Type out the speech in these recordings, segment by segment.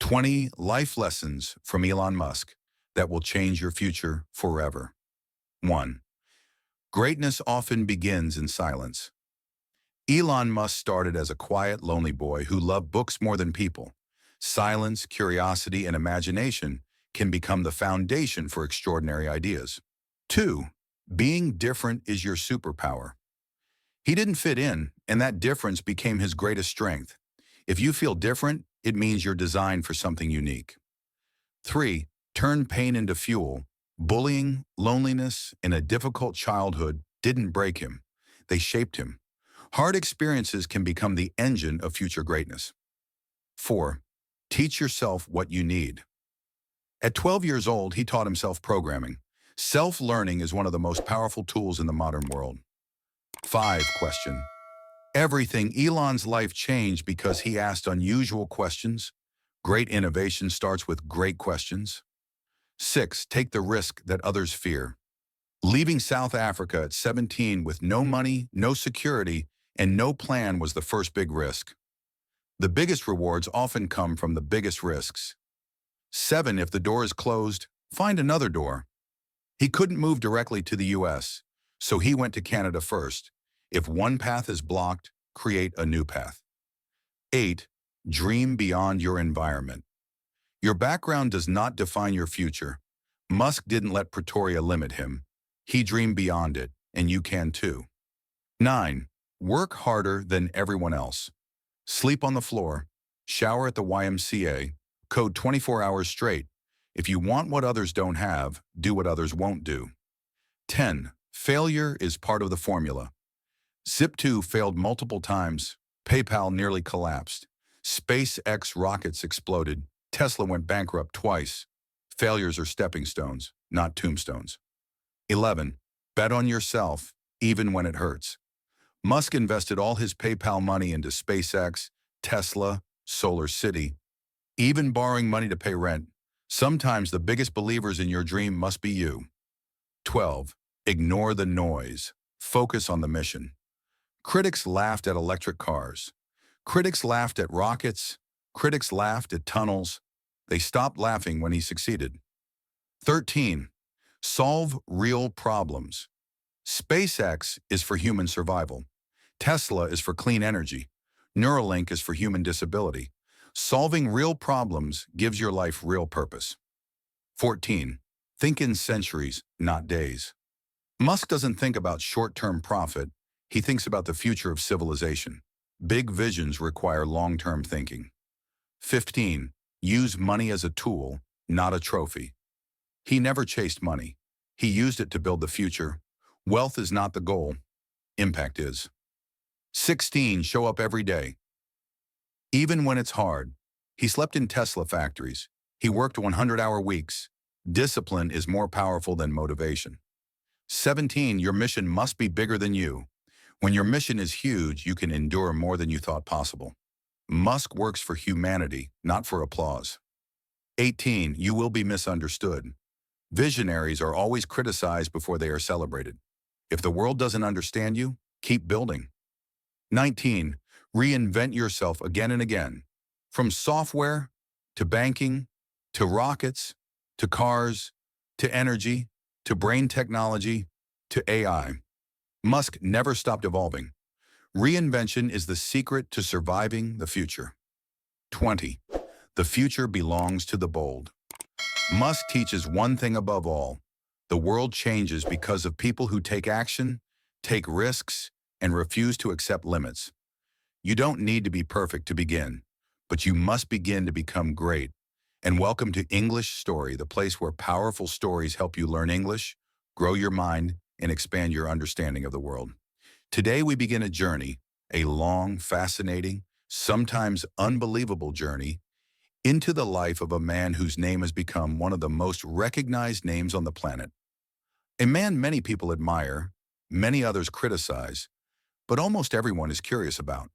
20 life lessons from Elon Musk that will change your future forever. 1. Greatness often begins in silence. Elon Musk started as a quiet, lonely boy who loved books more than people. Silence, curiosity, and imagination can become the foundation for extraordinary ideas. 2. Being different is your superpower. He didn't fit in, and that difference became his greatest strength. If you feel different, it means you're designed for something unique. 3. Turn pain into fuel. Bullying, loneliness, and a difficult childhood didn't break him. They shaped him. Hard experiences can become the engine of future greatness. 4. Teach yourself what you need. At 12 years old, he taught himself programming. Self-learning is one of the most powerful tools in the modern world. 5. Question. Everything Elon's life changed because he asked unusual questions. Great innovation starts with great questions. 6. Take the risk that others fear. Leaving South Africa at 17 with no money, no security, and no plan was the first big risk. The biggest rewards often come from the biggest risks. 7. If the door is closed, find another door. He couldn't move directly to the US, so he went to Canada first. If one path is blocked, create a new path. 8. Dream beyond your environment. Your background does not define your future. Musk didn't let Pretoria limit him. He dreamed beyond it, and you can too. 9. Work harder than everyone else. Sleep on the floor, shower at the YMCA, code 24 hours straight. If you want what others don't have, do what others won't do. 10. Failure is part of the formula. Zip2 failed multiple times. PayPal nearly collapsed. SpaceX rockets exploded. Tesla went bankrupt twice. Failures are stepping stones, not tombstones. 11. Bet on yourself, even when it hurts. Musk invested all his PayPal money into SpaceX, Tesla, Solar City, even borrowing money to pay rent. Sometimes the biggest believers in your dream must be you. 12. Ignore the noise. Focus on the mission. Critics laughed at electric cars. Critics laughed at rockets. Critics laughed at tunnels. They stopped laughing when he succeeded. 13. Solve real problems. SpaceX is for human survival. Tesla is for clean energy. Neuralink is for human disability. Solving real problems gives your life real purpose. 14. Think in centuries, not days. Musk doesn't think about short-term profit. He thinks about the future of civilization. Big visions require long-term thinking. 15. Use money as a tool, not a trophy. He never chased money. He used it to build the future. Wealth is not the goal. Impact is. 16. Show up every day. Even when it's hard. He slept in Tesla factories. He worked 100-hour weeks. Discipline is more powerful than motivation. 17. Your mission must be bigger than you. When your mission is huge, you can endure more than you thought possible. Musk works for humanity, not for applause. 18. You will be misunderstood. Visionaries are always criticized before they are celebrated. If the world doesn't understand you, keep building. 19. Reinvent yourself again and again. From software, to banking, to rockets, to cars, to energy, to brain technology, to AI. Musk never stopped evolving. Reinvention is the secret to surviving the future. 20. The future belongs to the bold. Musk teaches one thing above all. The world changes because of people who take action, take risks, and refuse to accept limits. You don't need to be perfect to begin, but you must begin to become great. And welcome to English Story, the place where powerful stories help you learn English, grow your mind, and expand your understanding of the world. Today we begin a journey, a long, fascinating, sometimes unbelievable journey, into the life of a man whose name has become one of the most recognized names on the planet. A man many people admire, many others criticize, but almost everyone is curious about.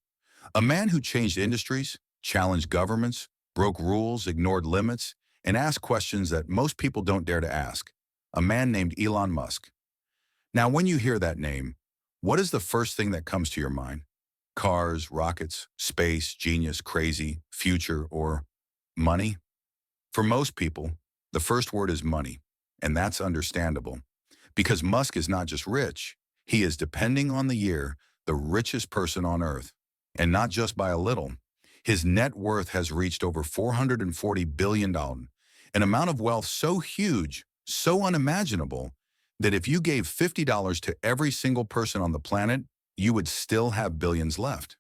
A man who changed industries, challenged governments, broke rules, ignored limits, and asked questions that most people don't dare to ask. A man named Elon Musk. Now, when you hear that name, what is the first thing that comes to your mind? Cars, rockets, space, genius, crazy, future, or Money? For most people, the first word is money, and that's understandable. Because Musk is not just rich, he is, depending on the year, the richest person on Earth. And not just by a little. His net worth has reached over $440 billion, an amount of wealth so huge, so unimaginable, that if you gave $50 to every single person on the planet, you would still have billions left.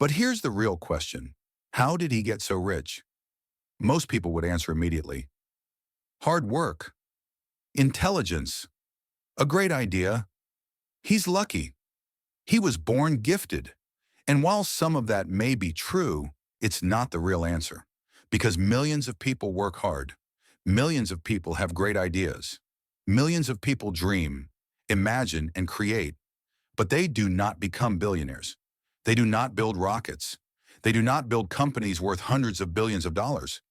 But here's the real question. How did he get so rich? Most people would answer immediately. Hard work. Intelligence. A great idea. He's lucky. He was born gifted. And while some of that may be true, it's not the real answer. Because millions of people work hard. Millions of people have great ideas. Millions of people dream, imagine, and create. But they do not become billionaires. They do not build rockets. They do not build companies worth hundreds of billions of dollars.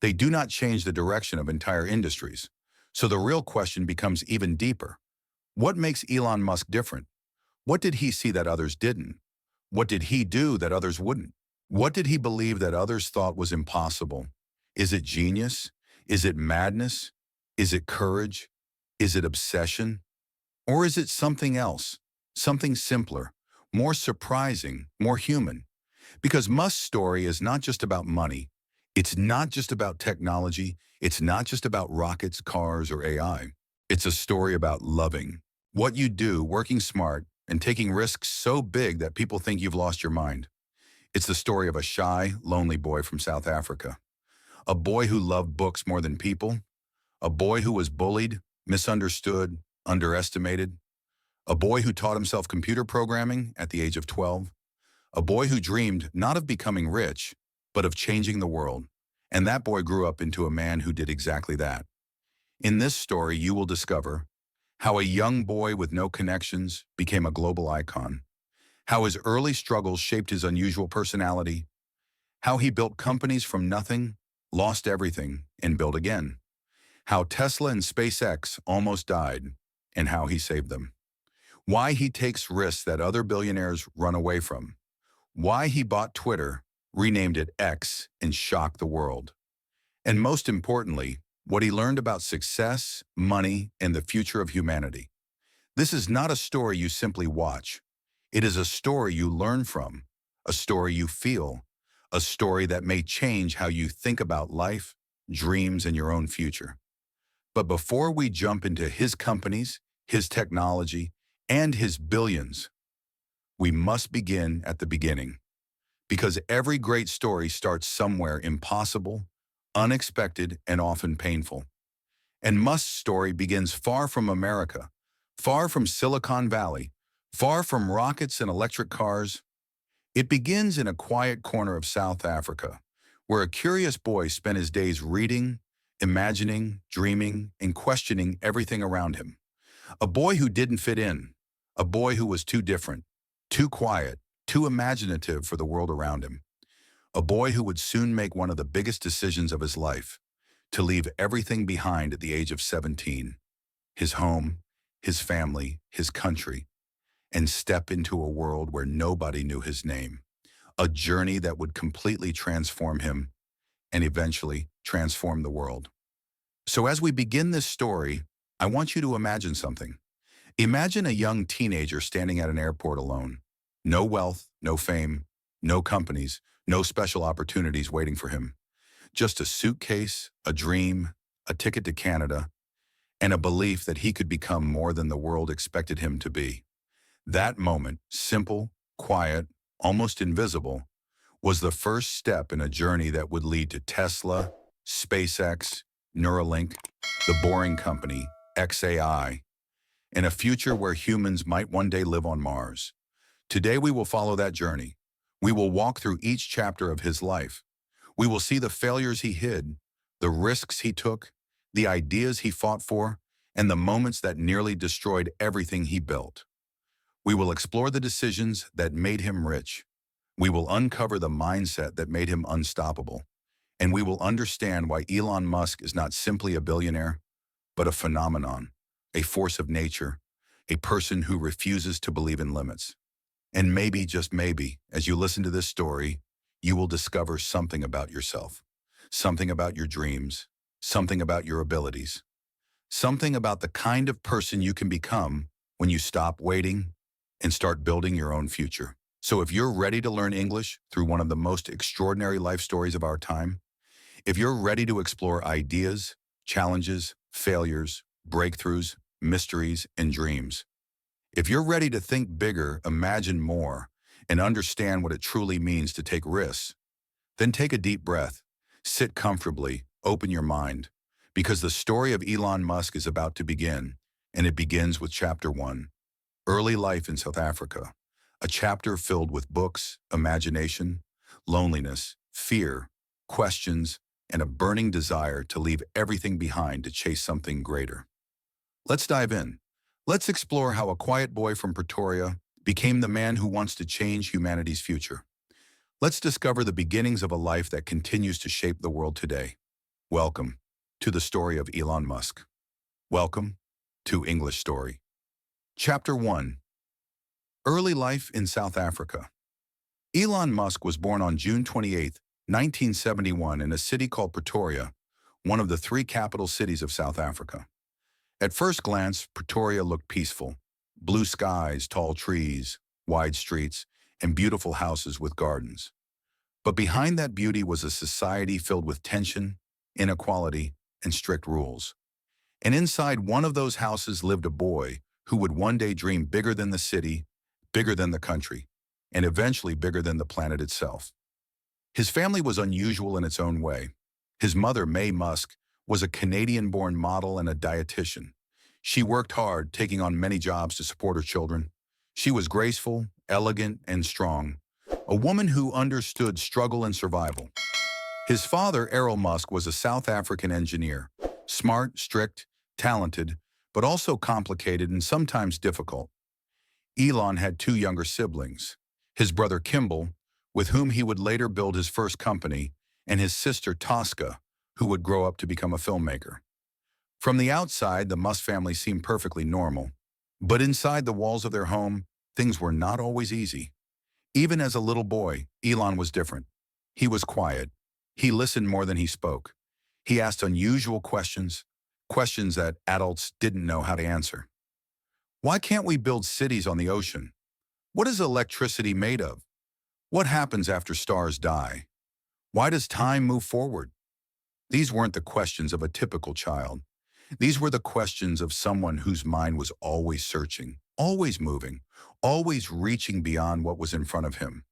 They do not change the direction of entire industries. So the real question becomes even deeper. What makes Elon Musk different? What did he see that others didn't? What did he do that others wouldn't? What did he believe that others thought was impossible? Is it genius? Is it madness? Is it courage? Is it obsession? Or is it something else? Something simpler, more surprising, more human? Because Musk's story is not just about money. It's not just about technology. It's not just about rockets, cars, or AI. It's a story about loving what you do, working smart, and taking risks so big that people think you've lost your mind. It's the story of a shy, lonely boy from South Africa. A boy who loved books more than people. A boy who was bullied, misunderstood, underestimated. A boy who taught himself computer programming at the age of 12. A boy who dreamed not of becoming rich, but of changing the world. And that boy grew up into a man who did exactly that. In this story, you will discover how a young boy with no connections became a global icon, how his early struggles shaped his unusual personality, how he built companies from nothing, lost everything, and built again, how Tesla and SpaceX almost died, and how he saved them, why he takes risks that other billionaires run away from, why he bought Twitter, renamed it X, and shocked the world, and most importantly, what he learned about success, money, and the future of humanity. This is not a story you simply watch. It is a story you learn from, a story you feel, a story that may change how you think about life, dreams, and your own future. But before we jump into his companies, his technology, and his billions, we must begin at the beginning. Because every great story starts somewhere impossible, unexpected, and often painful. And Musk's story begins far from America, far from Silicon Valley, far from rockets and electric cars. It begins in a quiet corner of South Africa, where a curious boy spent his days reading, imagining, dreaming, and questioning everything around him. A boy who didn't fit in, a boy who was too different, too quiet, too imaginative for the world around him. A boy who would soon make one of the biggest decisions of his life, to leave everything behind at the age of 17, his home, his family, his country, and step into a world where nobody knew his name, a journey that would completely transform him and eventually transform the world. So as we begin this story, I want you to imagine something. Imagine a young teenager standing at an airport alone. No wealth, no fame, no companies, no special opportunities waiting for him. Just a suitcase, a dream, a ticket to Canada, and a belief that he could become more than the world expected him to be. That moment, simple, quiet, almost invisible, was the first step in a journey that would lead to Tesla, SpaceX, Neuralink, the Boring Company, XAI, and a future where humans might one day live on Mars. Today we will follow that journey. We will walk through each chapter of his life. We will see the failures he hid, the risks he took, the ideas he fought for, and the moments that nearly destroyed everything he built. We will explore the decisions that made him rich. We will uncover the mindset that made him unstoppable. And we will understand why Elon Musk is not simply a billionaire, but a phenomenon, a force of nature, a person who refuses to believe in limits. And maybe, just maybe, as you listen to this story, you will discover something about yourself. something about your dreams, something about your abilities, something about the kind of person you can become when you stop waiting and start building your own future. So if you're ready to learn English through one of the most extraordinary life stories of our time, if you're ready to explore ideas, challenges, failures, breakthroughs, mysteries, and dreams, if you're ready to think bigger, imagine more, and understand what it truly means to take risks, then take a deep breath, sit comfortably, open your mind, because the story of Elon Musk is about to begin, and it begins with Chapter 1, Early Life in South Africa, a chapter filled with books, imagination, loneliness, fear, questions, and a burning desire to leave everything behind to chase something greater. Let's dive in. Let's explore how a quiet boy from Pretoria became the man who wants to change humanity's future. Let's discover the beginnings of a life that continues to shape the world today. Welcome to the story of Elon Musk. Welcome to English Story. Chapter 1. Early Life in South Africa. Elon Musk was born on June 28, 1971 in a city called Pretoria, one of the three capital cities of South Africa. At first glance, Pretoria looked peaceful. Blue skies, tall trees, wide streets, and beautiful houses with gardens. But behind that beauty was a society filled with tension, inequality, and strict rules. And inside one of those houses lived a boy who would one day dream bigger than the city, bigger than the country, and eventually bigger than the planet itself. His family was unusual in its own way. His mother, May Musk, was a Canadian-born model and a dietitian. She worked hard, taking on many jobs to support her children. She was graceful, elegant, and strong, a woman who understood struggle and survival. His father, Errol Musk, was a South African engineer, smart, strict, talented, but also complicated and sometimes difficult. Elon had two younger siblings, his brother Kimball, with whom he would later build his first company, and his sister Tosca, who would grow up to become a filmmaker. From the outside, the Musk family seemed perfectly normal, but inside the walls of their home, things were not always easy. Even as a little boy, Elon was different. He was quiet. He listened more than he spoke. He asked unusual questions, questions that adults didn't know how to answer. Why can't we build cities on the ocean? What is electricity made of? What happens after stars die? Why does time move forward? These weren't the questions of a typical child. These were the questions of someone whose mind was always searching, always moving, always reaching beyond what was in front of him.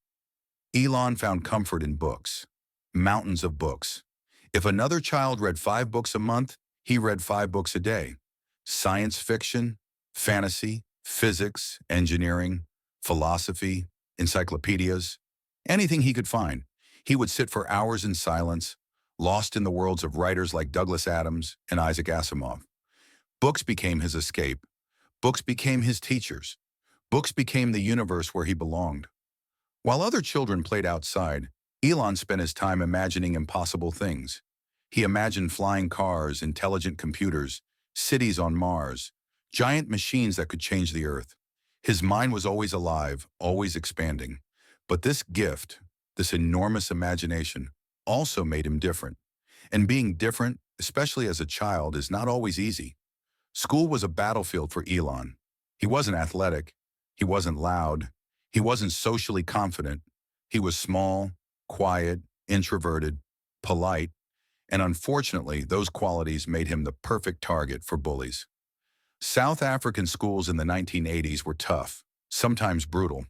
Elon found comfort in books, mountains of books. If another child read 5 books a month, he read 5 books a day. Science fiction, fantasy, physics, engineering, philosophy, encyclopedias, anything he could find. He would sit for hours in silence, lost in the worlds of writers like Douglas Adams and Isaac Asimov. Books became his escape. Books became his teachers. Books became the universe where he belonged. While other children played outside, Elon spent his time imagining impossible things. He imagined flying cars, intelligent computers, cities on Mars, giant machines that could change the Earth. His mind was always alive, always expanding. But this gift, this enormous imagination, also made him different. And being different, especially as a child, is not always easy. School was a battlefield for Elon. He wasn't athletic. He wasn't loud. He wasn't socially confident. He was small, quiet, introverted, polite, and unfortunately, those qualities made him the perfect target for bullies. South African schools in the 1980s were tough, sometimes brutal.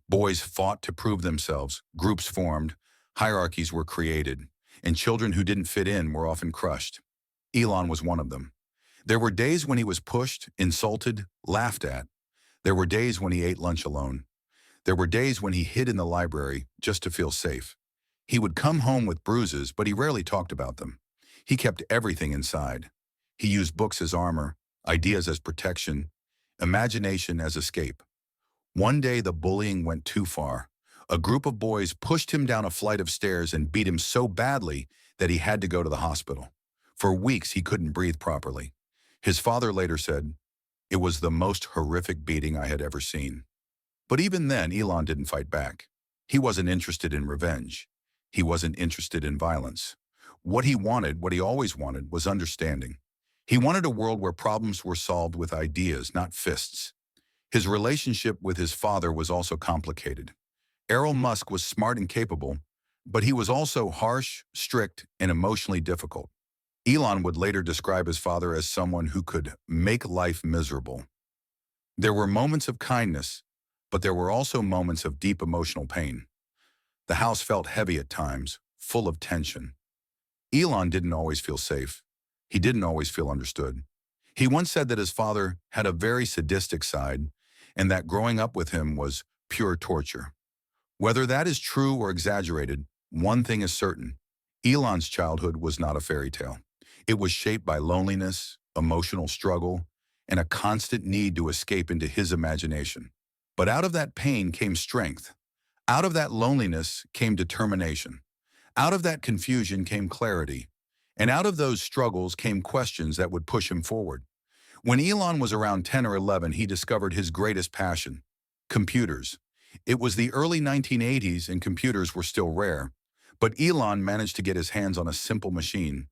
Boys fought to prove themselves, groups formed, hierarchies were created, and children who didn't fit in were often crushed. Elon was one of them. There were days when he was pushed, insulted, laughed at. There were days when he ate lunch alone. There were days when he hid in the library just to feel safe. He would come home with bruises, but he rarely talked about them. He kept everything inside. He used books as armor, ideas as protection, imagination as escape. One day the bullying went too far. A group of boys pushed him down a flight of stairs and beat him so badly that he had to go to the hospital. For weeks he couldn't breathe properly. His father later said, "It was the most horrific beating I had ever seen." But even then, Elon didn't fight back. He wasn't interested in revenge. He wasn't interested in violence. What he always wanted, was understanding. He wanted a world where problems were solved with ideas, not fists. His relationship with his father was also complicated. Elon Musk was smart and capable, but he was also harsh, strict, and emotionally difficult. Elon would later describe his father as someone who could make life miserable. There were moments of kindness, but there were also moments of deep emotional pain. The house felt heavy at times, full of tension. Elon didn't always feel safe. He didn't always feel understood. He once said that his father had a very sadistic side, and that growing up with him was pure torture. Whether that is true or exaggerated, one thing is certain. Elon's childhood was not a fairy tale. It was shaped by loneliness, emotional struggle, and a constant need to escape into his imagination. But out of that pain came strength. Out of that loneliness came determination. Out of that confusion came clarity. And out of those struggles came questions that would push him forward. When Elon was around 10 or 11, he discovered his greatest passion: computers. It was the early 1980s and computers were still rare. But Elon managed to get his hands on a simple machine,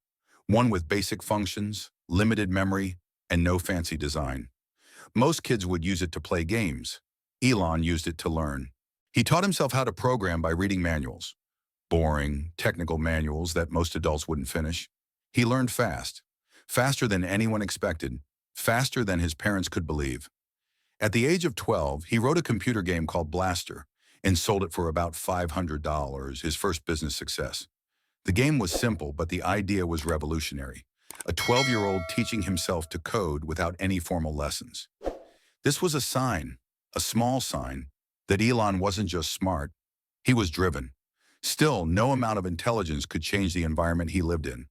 one with basic functions, limited memory, and no fancy design. Most kids would use it to play games. Elon used it to learn. He taught himself how to program by reading manuals. Boring, technical manuals that most adults wouldn't finish. He learned fast. Faster than anyone expected. Faster than his parents could believe. At the age of 12, he wrote a computer game called Blaster and sold it for about $500, his first business success. The game was simple, but the idea was revolutionary. A 12-year-old teaching himself to code without any formal lessons. This was a sign, a small sign, that Elon wasn't just smart, he was driven. Still, no amount of intelligence could change the environment he lived in.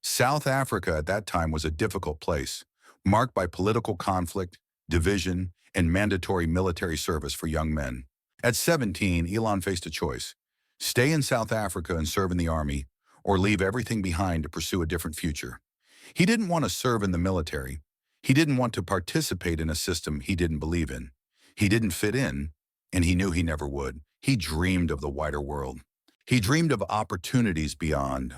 South Africa at that time was a difficult place, marked by political conflict, division, and mandatory military service for young men. At 17, Elon faced a choice: stay in South Africa and serve in the army, or leave everything behind to pursue a different future. He didn't want to serve in the military. He didn't want to participate in a system he didn't believe in. He didn't fit in, and he knew he never would. He dreamed of the wider world. He dreamed of opportunities beyond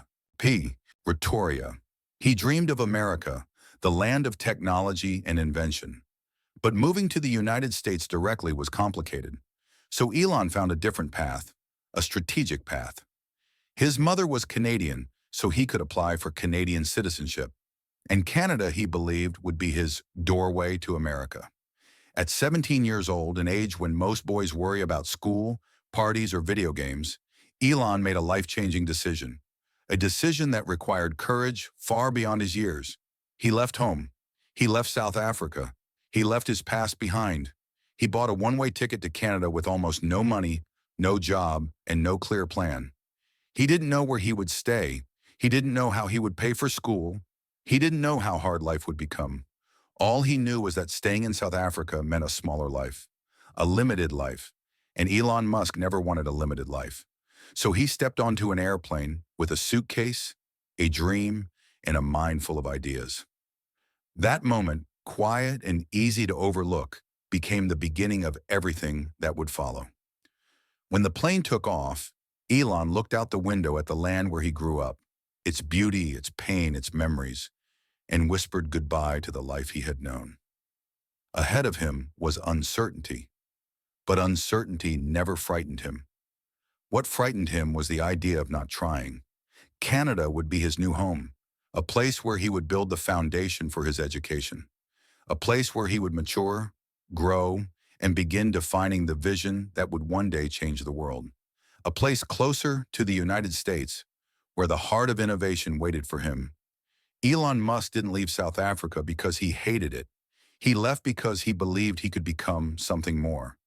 Pretoria. He dreamed of America, the land of technology and invention. But moving to the United States directly was complicated. So Elon found a different path, a strategic path. His mother was Canadian, so he could apply for Canadian citizenship. And Canada, he believed, would be his doorway to America. At 17 years old, an age when most boys worry about school, parties, or video games, Elon made a life-changing decision. A decision that required courage far beyond his years. He left home. He left South Africa. He left his past behind. He bought a one-way ticket to Canada with almost no money, no job, and no clear plan. He didn't know where he would stay. He didn't know how he would pay for school. He didn't know how hard life would become. All he knew was that staying in South Africa meant a smaller life, a limited life, and Elon Musk never wanted a limited life. So he stepped onto an airplane with a suitcase, a dream, and a mind full of ideas. That moment, quiet and easy to overlook, became the beginning of everything that would follow. When the plane took off, Elon looked out the window at the land where he grew up, its beauty, its pain, its memories, and whispered goodbye to the life he had known. Ahead of him was uncertainty, but uncertainty never frightened him. What frightened him was the idea of not trying. Canada would be his new home, a place where he would build the foundation for his education, a place where he would mature, grow, and begin defining the vision that would one day change the world. A place closer to the United States, where the heart of innovation waited for him. Elon Musk didn't leave South Africa because he hated it. He left because he believed he could become something more.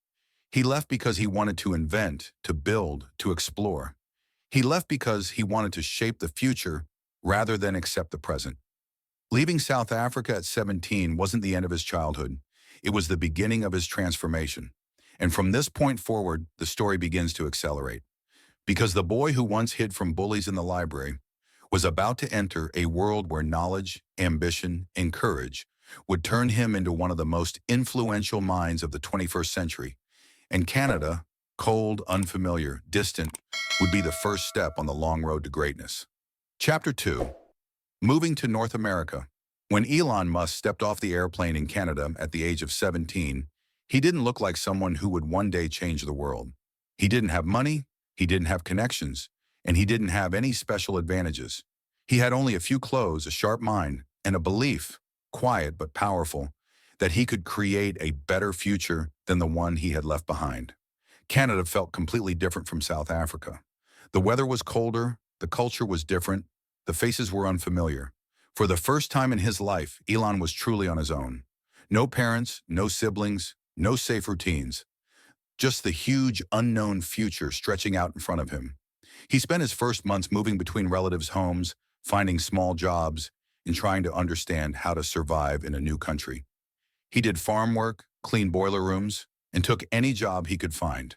He left because he wanted to invent, to build, to explore. He left because he wanted to shape the future rather than accept the present. Leaving South Africa at 17 wasn't the end of his childhood. It was the beginning of his transformation. And from this point forward, the story begins to accelerate. Because the boy who once hid from bullies in the library was about to enter a world where knowledge, ambition, and courage would turn him into one of the most influential minds of the 21st century. And Canada, cold, unfamiliar, distant, would be the first step on the long road to greatness. Chapter 2. Moving to North America. When Elon Musk stepped off the airplane in Canada at the age of 17, he didn't look like someone who would one day change the world. He didn't have money, he didn't have connections, and he didn't have any special advantages. He had only a few clothes, a sharp mind, and a belief, quiet but powerful, that he could create a better future than the one he had left behind. Canada felt completely different from South Africa. The weather was colder, the culture was different, the faces were unfamiliar. For the first time in his life, Elon was truly on his own. No parents, no siblings, no safe routines. Just the huge, unknown future stretching out in front of him. He spent his first months moving between relatives' homes, finding small jobs, and trying to understand how to survive in a new country. He did farm work, cleaned boiler rooms, and took any job he could find.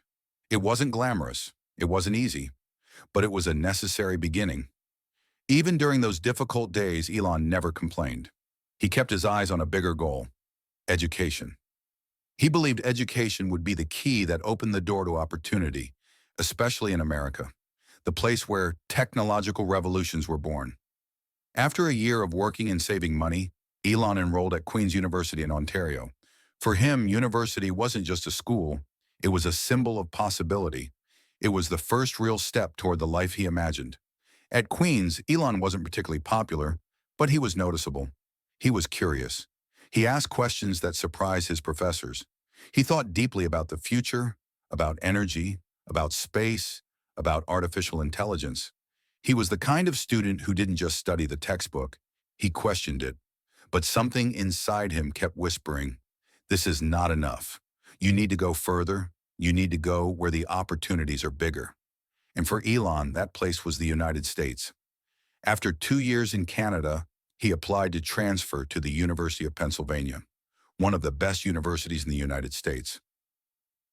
It wasn't glamorous, it wasn't easy, but it was a necessary beginning. Even during those difficult days, Elon never complained. He kept his eyes on a bigger goal: education. He believed education would be the key that opened the door to opportunity, especially in America, the place where technological revolutions were born. After a year of working and saving money, Elon enrolled at Queen's University in Ontario. For him, university wasn't just a school, it was a symbol of possibility. It was the first real step toward the life he imagined. At Queen's, Elon wasn't particularly popular, but he was noticeable. He was curious. He asked questions that surprised his professors. He thought deeply about the future, about energy, about space, about artificial intelligence. He was the kind of student who didn't just study the textbook, he questioned it. But something inside him kept whispering, "This is not enough. You need to go further. You need to go where the opportunities are bigger." And for Elon, that place was the United States. After 2 years in Canada, he applied to transfer to the University of Pennsylvania, one of the best universities in the United States.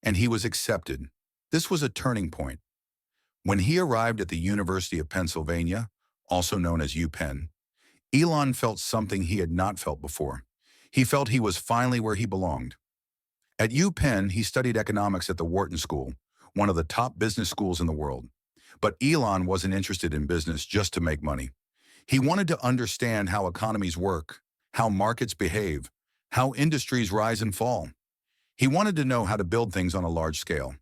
And he was accepted. This was a turning point. When he arrived at the University of Pennsylvania, also known as UPenn, Elon felt something he had not felt before. He felt he was finally where he belonged. At UPenn, he studied economics at the Wharton School, one of the top business schools in the world. But Elon wasn't interested in business just to make money. He wanted to understand how economies work, how markets behave, how industries rise and fall. He wanted to know how to build things on a large scale.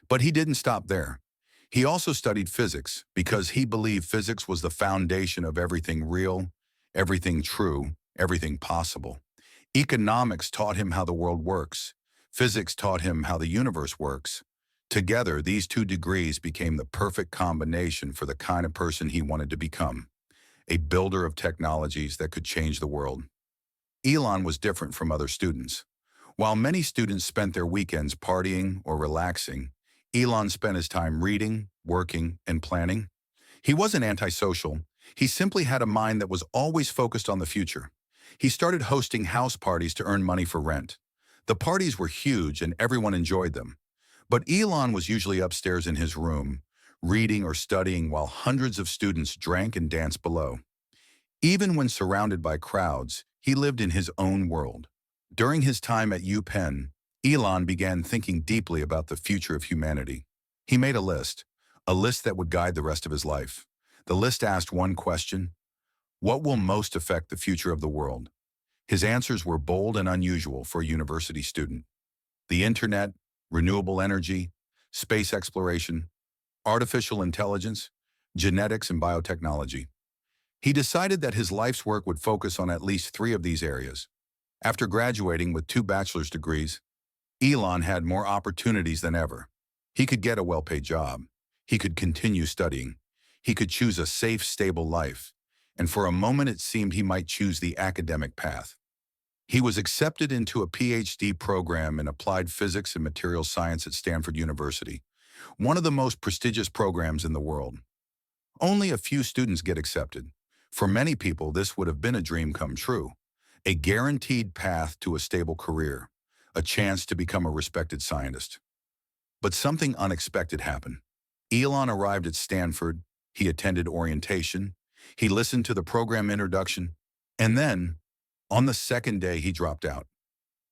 But he didn't stop there. He also studied physics because he believed physics was the foundation of everything real, everything true, everything possible. Economics taught him how the world works. Physics taught him how the universe works. Together, these two degrees became the perfect combination for the kind of person he wanted to become, a builder of technologies that could change the world. Elon was different from other students. While many students spent their weekends partying or relaxing, Elon spent his time reading, working, and planning. He wasn't antisocial. He simply had a mind that was always focused on the future. He started hosting house parties to earn money for rent. The parties were huge and everyone enjoyed them. But Elon was usually upstairs in his room, reading or studying while hundreds of students drank and danced below. Even when surrounded by crowds, he lived in his own world. During his time at UPenn, Elon began thinking deeply about the future of humanity. He made a list that would guide the rest of his life. The list asked one question: what will most affect the future of the world? His answers were bold and unusual for a university student: the internet, renewable energy, space exploration, artificial intelligence, genetics, and biotechnology. He decided that his life's work would focus on at least 3 of these areas. After graduating with 2 bachelor's degrees, Elon had more opportunities than ever. He could get a well-paid job. He could continue studying. He could choose a safe, stable life. And for a moment, it seemed he might choose the academic path. He was accepted into a PhD program in applied physics and materials science at Stanford University, one of the most prestigious programs in the world. Only a few students get accepted. For many people, this would have been a dream come true, a guaranteed path to a stable career, a chance to become a respected scientist. But something unexpected happened. Elon arrived at Stanford, he attended orientation, he listened to the program introduction, and then, on the second day, he dropped out.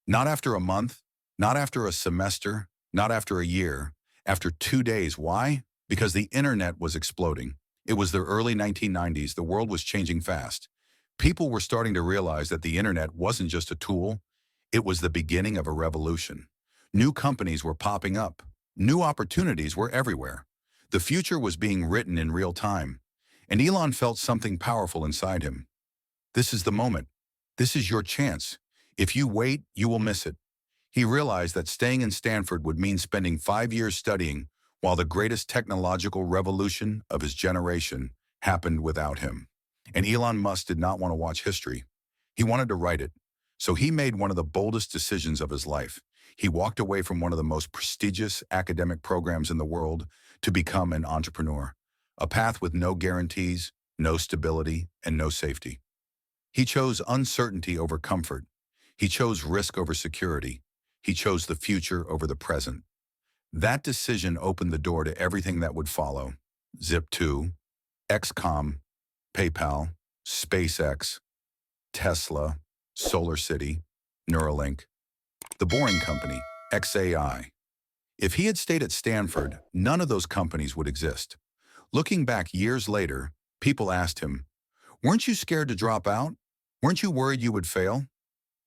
Not after a month, not after a semester, not after a year, after 2 days. Why? Because the internet was exploding. It was the early 1990s. The world was changing fast. People were starting to realize that the internet wasn't just a tool, it was the beginning of a revolution. New companies were popping up. New opportunities were everywhere. The future was being written in real time. And Elon felt something powerful inside him. This is the moment. This is your chance. If you wait, you will miss it. He realized that staying in Stanford would mean spending 5 years studying while the greatest technological revolution of his generation happened without him. And Elon Musk did not want to watch history. He wanted to write it. So he made one of the boldest decisions of his life. He walked away from one of the most prestigious academic programs in the world to become an entrepreneur, a path with no guarantees, no stability, and no safety. He chose uncertainty over comfort. He chose risk over security. He chose the future over the present. That decision opened the door to everything that would follow. Zip2, XCOM, PayPal, SpaceX, Tesla, SolarCity, Neuralink, the Boring Company, XAI. If he had stayed at Stanford, none of those companies would exist. Looking back years later, people asked him, "Weren't you scared to drop out? Weren't you worried you would fail?"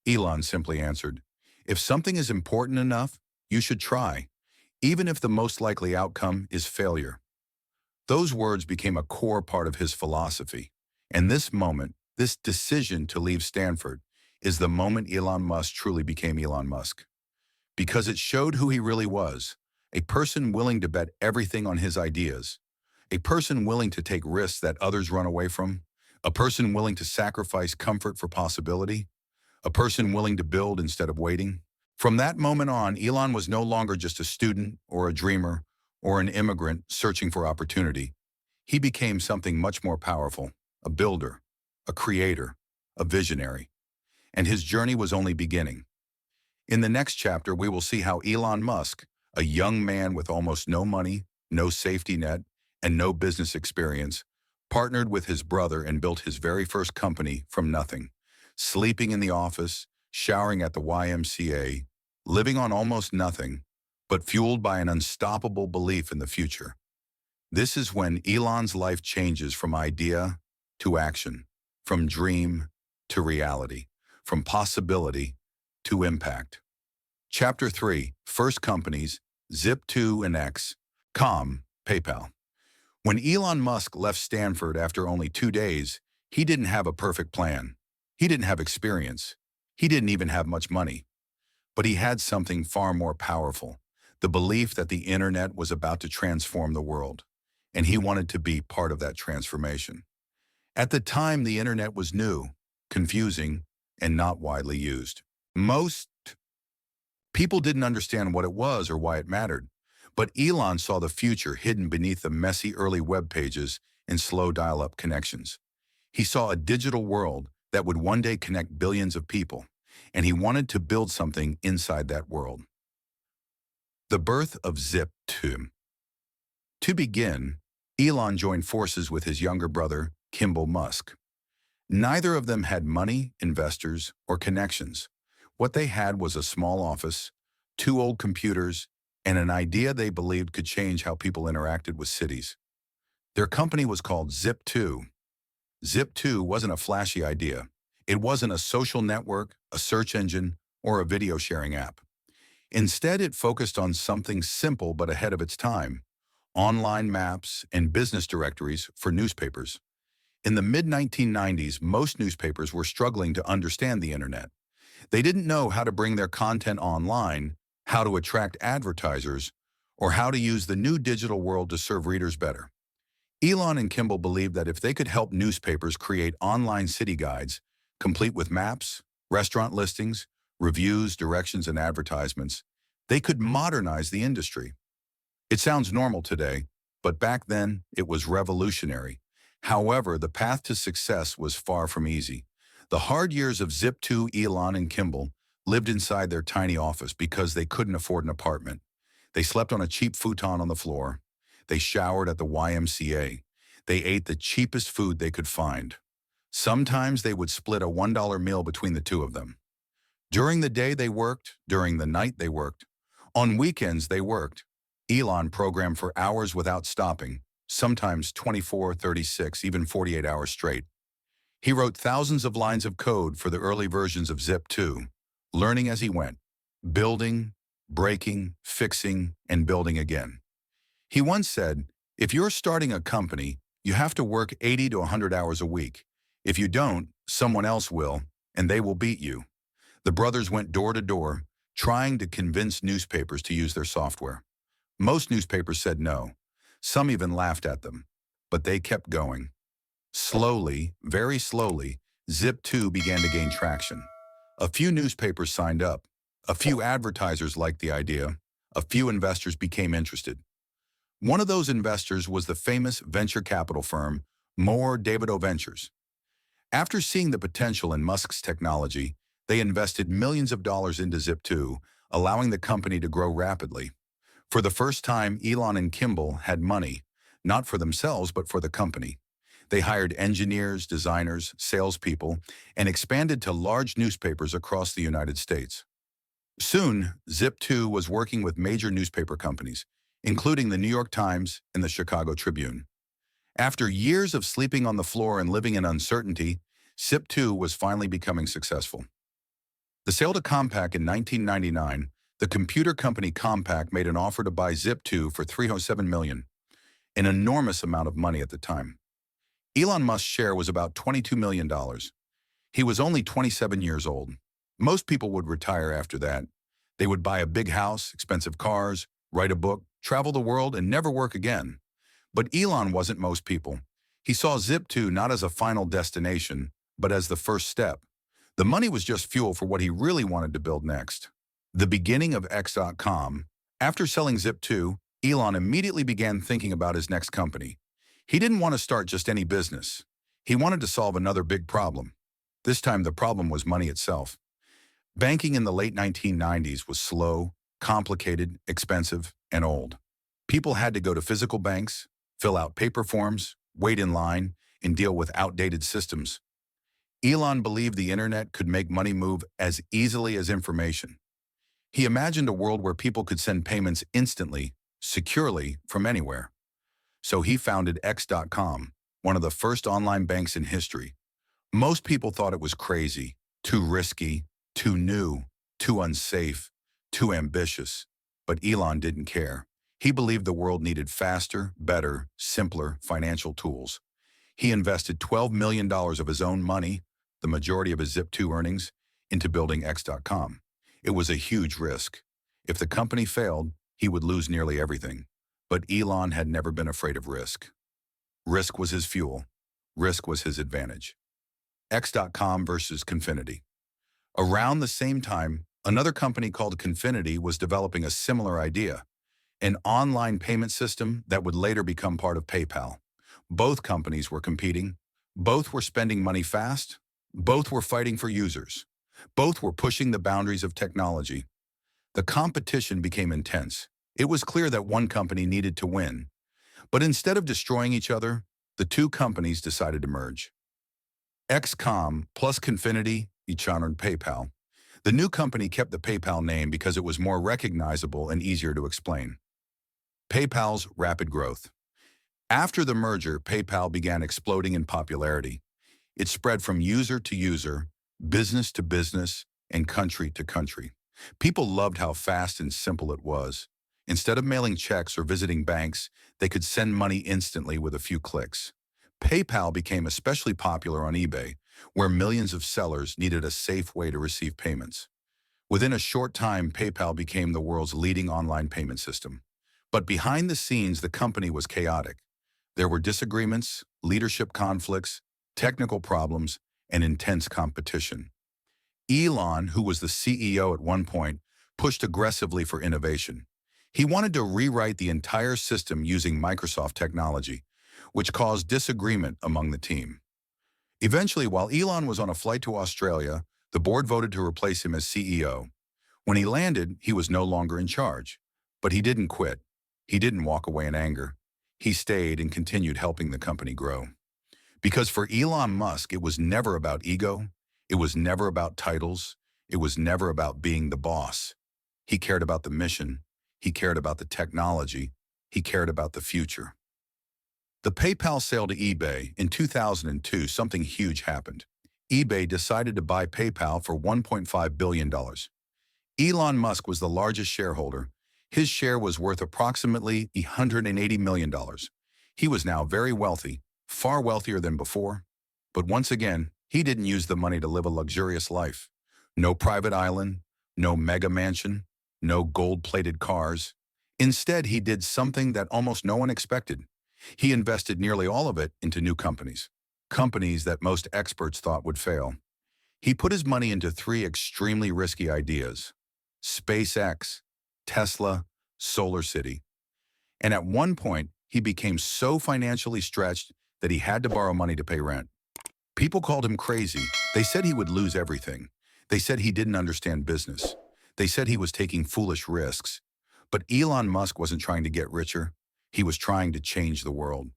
Elon simply answered, "If something is important enough, you should try, even if the most likely outcome is failure." Those words became a core part of his philosophy. And this moment, this decision to leave Stanford, is the moment Elon Musk truly became Elon Musk. Because it showed who he really was, a person willing to bet everything on his ideas, a person willing to take risks that others run away from, a person willing to sacrifice comfort for possibility, a person willing to build instead of waiting. From that moment on, Elon was no longer just a student or a dreamer or an immigrant searching for opportunity. He became something much more powerful, a builder, a creator, a visionary. And his journey was only beginning. In the next chapter, we will see how Elon Musk, a young man with almost no money, no safety net, and no business experience, partnered with his brother and built his very first company from nothing, sleeping in the office, showering at the YMCA, living on almost nothing, but fueled by an unstoppable belief in the future. This is when Elon's life changes from idea to action, from dream to reality, from possibility to impact. Chapter 3, First Companies, Zip2 and XCOM, PayPal. When Elon Musk left Stanford after only 2 days, he didn't have a perfect plan. He didn't have experience. He didn't even have much money. But he had something far more powerful, the belief that the internet was about to transform the world, and he wanted to be part of that transformation. At the time, the internet was new, confusing, and not widely used. Most people didn't understand what it was or why it mattered, but Elon saw the future hidden beneath the messy early web pages and slow dial-up connections. He saw a digital world that would one day connect billions of people, and he wanted to build something inside that world. The birth of Zip2. To begin, Elon joined forces with his younger brother, Kimball Musk. Neither of them had money, investors, or connections. What they had was a small office, 2 old computers, and an idea they believed could change how people interacted with cities. Their company was called Zip2. Zip2 wasn't a flashy idea. It wasn't a social network, a search engine, or a video sharing app. Instead, it focused on something simple but ahead of its time: online maps and business directories for newspapers. In the mid-1990s, most newspapers were struggling to understand the internet. They didn't know how to bring their content online, how to attract advertisers, or how to use the new digital world to serve readers better. Elon and Kimball believed that if they could help newspapers create online city guides, complete with maps, restaurant listings, reviews, directions, and advertisements, they could modernize the industry. It sounds normal today, but back then it was revolutionary. However, the path to success was far from easy. The hard years of Zip2, Elon and Kimball lived inside their tiny office because they couldn't afford an apartment. They slept on a cheap futon on the floor. They showered at the YMCA. They ate the cheapest food they could find. Sometimes they would split a $1 meal between the two of them. During the day they worked, during the night they worked. On weekends they worked. Elon programmed for hours without stopping, sometimes 24, 36, even 48 hours straight. He wrote thousands of lines of code for the early versions of Zip2, learning as he went, building, breaking, fixing, and building again. He once said, "If you're starting a company, you have to work 80 to 100 hours a week. If you don't, someone else will, and they will beat you." The brothers went door to door, trying to convince newspapers to use their software. Most newspapers said no. Some even laughed at them. But they kept going. Slowly, very slowly, Zip2 began to gain traction. A few newspapers signed up. A few advertisers liked the idea. A few investors became interested. One of those investors was the famous venture capital firm, Moore Davidoff Ventures. After seeing the potential in Musk's technology, they invested millions of dollars into Zip2, allowing the company to grow rapidly. For the first time, Elon and Kimball had money, not for themselves, but for the company. They hired engineers, designers, salespeople, and expanded to large newspapers across the United States. Soon, Zip2 was working with major newspaper companies, including the New York Times and the Chicago Tribune. After years of sleeping on the floor and living in uncertainty, Zip2 was finally becoming successful. The sale to Compaq in 1999, the computer company Compaq made an offer to buy Zip2 for $307 million, an enormous amount of money at the time. Elon Musk's share was about $22 million. He was only 27 years old. Most people would retire after that. They would buy a big house, expensive cars, write a book, travel the world, and never work again. But Elon wasn't most people. He saw Zip2 not as a final destination, but as the first step. The money was just fuel for what he really wanted to build next. The beginning of X.com. After selling Zip2, Elon immediately began thinking about his next company. He didn't want to start just any business. He wanted to solve another big problem. This time the problem was money itself. Banking in the late 1990s was slow, complicated, expensive, and old. People had to go to physical banks, fill out paper forms, wait in line, and deal with outdated systems. Elon believed the internet could make money move as easily as information. He imagined a world where people could send payments instantly, securely, from anywhere. So he founded X.com, one of the first online banks in history. Most people thought it was crazy, too risky, too new, too unsafe, too ambitious. But Elon didn't care. He believed the world needed faster, better, simpler financial tools. He invested $12 million of his own money, the majority of his Zip2 earnings, into building X.com. It was a huge risk. If the company failed, he would lose nearly everything. But Elon had never been afraid of risk. Risk was his fuel. Risk was his advantage. X.com versus Confinity. Around the same time, another company called Confinity was developing a similar idea, an online payment system that would later become part of PayPal. Both companies were competing. Both were spending money fast. Both were fighting for users. Both were pushing the boundaries of technology. The competition became intense. It was clear that one company needed to win. But instead of destroying each other, the two companies decided to merge. X.com plus Confinity, each honored PayPal. The new company kept the PayPal name because it was more recognizable and easier to explain. PayPal's rapid growth. After the merger, PayPal began exploding in popularity. It spread from user to user, business to business, and country to country. People loved how fast and simple it was. Instead of mailing checks or visiting banks, they could send money instantly with a few clicks. PayPal became especially popular on eBay, where millions of sellers needed a safe way to receive payments. Within a short time, PayPal became the world's leading online payment system. But behind the scenes, the company was chaotic. There were disagreements, leadership conflicts, technical problems, and intense competition. Elon, who was the CEO at one point, pushed aggressively for innovation. He wanted to rewrite the entire system using Microsoft technology, which caused disagreement among the team. Eventually, while Elon was on a flight to Australia, the board voted to replace him as CEO. When he landed, he was no longer in charge. But he didn't quit. He didn't walk away in anger. He stayed and continued helping the company grow. Because for Elon Musk, it was never about ego. It was never about titles. It was never about being the boss. He cared about the mission. He cared about the technology. He cared about the future. The PayPal sale to eBay in 2002, something huge happened. eBay decided to buy PayPal for $1.5 billion. Elon Musk was the largest shareholder. His share was worth approximately $180 million. He was now very wealthy, far wealthier than before. But once again, he didn't use the money to live a luxurious life. No private island, no mega mansion, no gold-plated cars. Instead, he did something that almost no one expected. He invested nearly all of it into new companies, companies that most experts thought would fail. He put his money into three extremely risky ideas: SpaceX, Tesla, Solar City. And at one point, he became so financially stretched that he had to borrow money to pay rent. People called him crazy. They said he would lose everything. They said he didn't understand business. They said he was taking foolish risks. But Elon Musk wasn't trying to get richer. He was trying to change the world.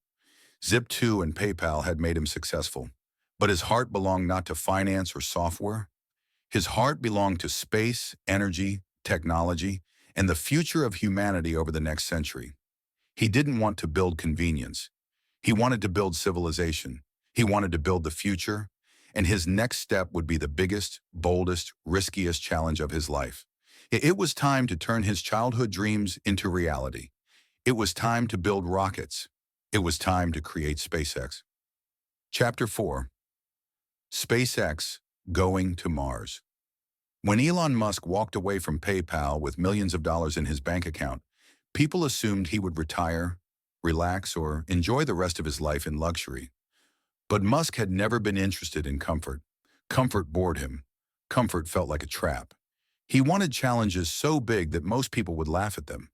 Zip2 and PayPal had made him successful. But his heart belonged not to finance or software. His heart belonged to space, energy, technology, and the future of humanity over the next century. He didn't want to build convenience. He wanted to build civilization. He wanted to build the future, and his next step would be the biggest, boldest, riskiest challenge of his life. It was time to turn his childhood dreams into reality. It was time to build rockets. It was time to create SpaceX. Chapter 4. SpaceX, Going to Mars. When Elon Musk walked away from PayPal with millions of dollars in his bank account, people assumed he would retire, relax, or enjoy the rest of his life in luxury. But Musk had never been interested in comfort. Comfort bored him. Comfort felt like a trap. He wanted challenges so big that most people would laugh at them.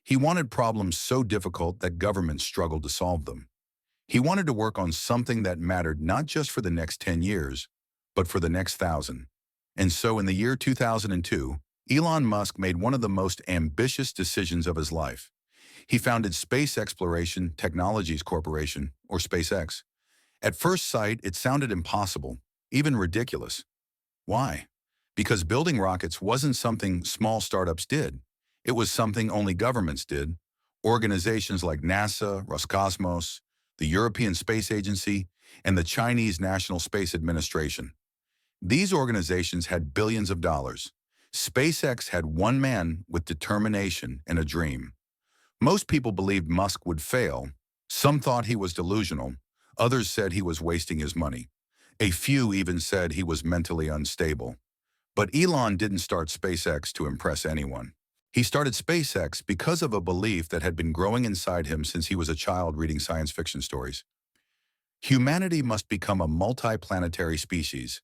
He wanted problems so difficult that governments struggled to solve them. He wanted to work on something that mattered not just for the next 10 years, but for the next 1,000. And so in the year 2002, Elon Musk made one of the most ambitious decisions of his life. He founded Space Exploration Technologies Corporation, or SpaceX. At first sight, it sounded impossible, even ridiculous. Why? Because building rockets wasn't something small startups did. It was something only governments did. Organizations like NASA, Roscosmos, the European Space Agency, and the Chinese National Space Administration. These organizations had billions of dollars. SpaceX had one man with determination and a dream. Most people believed Musk would fail. Some thought he was delusional. Others said he was wasting his money. A few even said he was mentally unstable. But Elon didn't start SpaceX to impress anyone. He started SpaceX because of a belief that had been growing inside him since he was a child reading science fiction stories. Humanity must become a multi-planetary species.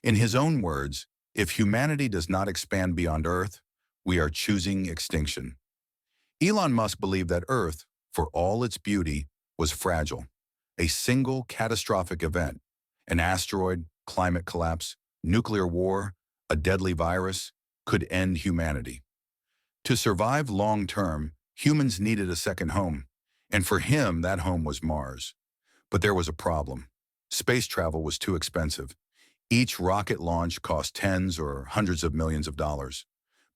In his own words, if humanity does not expand beyond Earth, we are choosing extinction. Elon Musk believed that Earth, for all its beauty, was fragile. A single catastrophic event, an asteroid, climate collapse, nuclear war, a deadly virus, could end humanity. To survive long-term, humans needed a second home, and for him, that home was Mars. But there was a problem. Space travel was too expensive. Each rocket launch cost tens or hundreds of millions of dollars.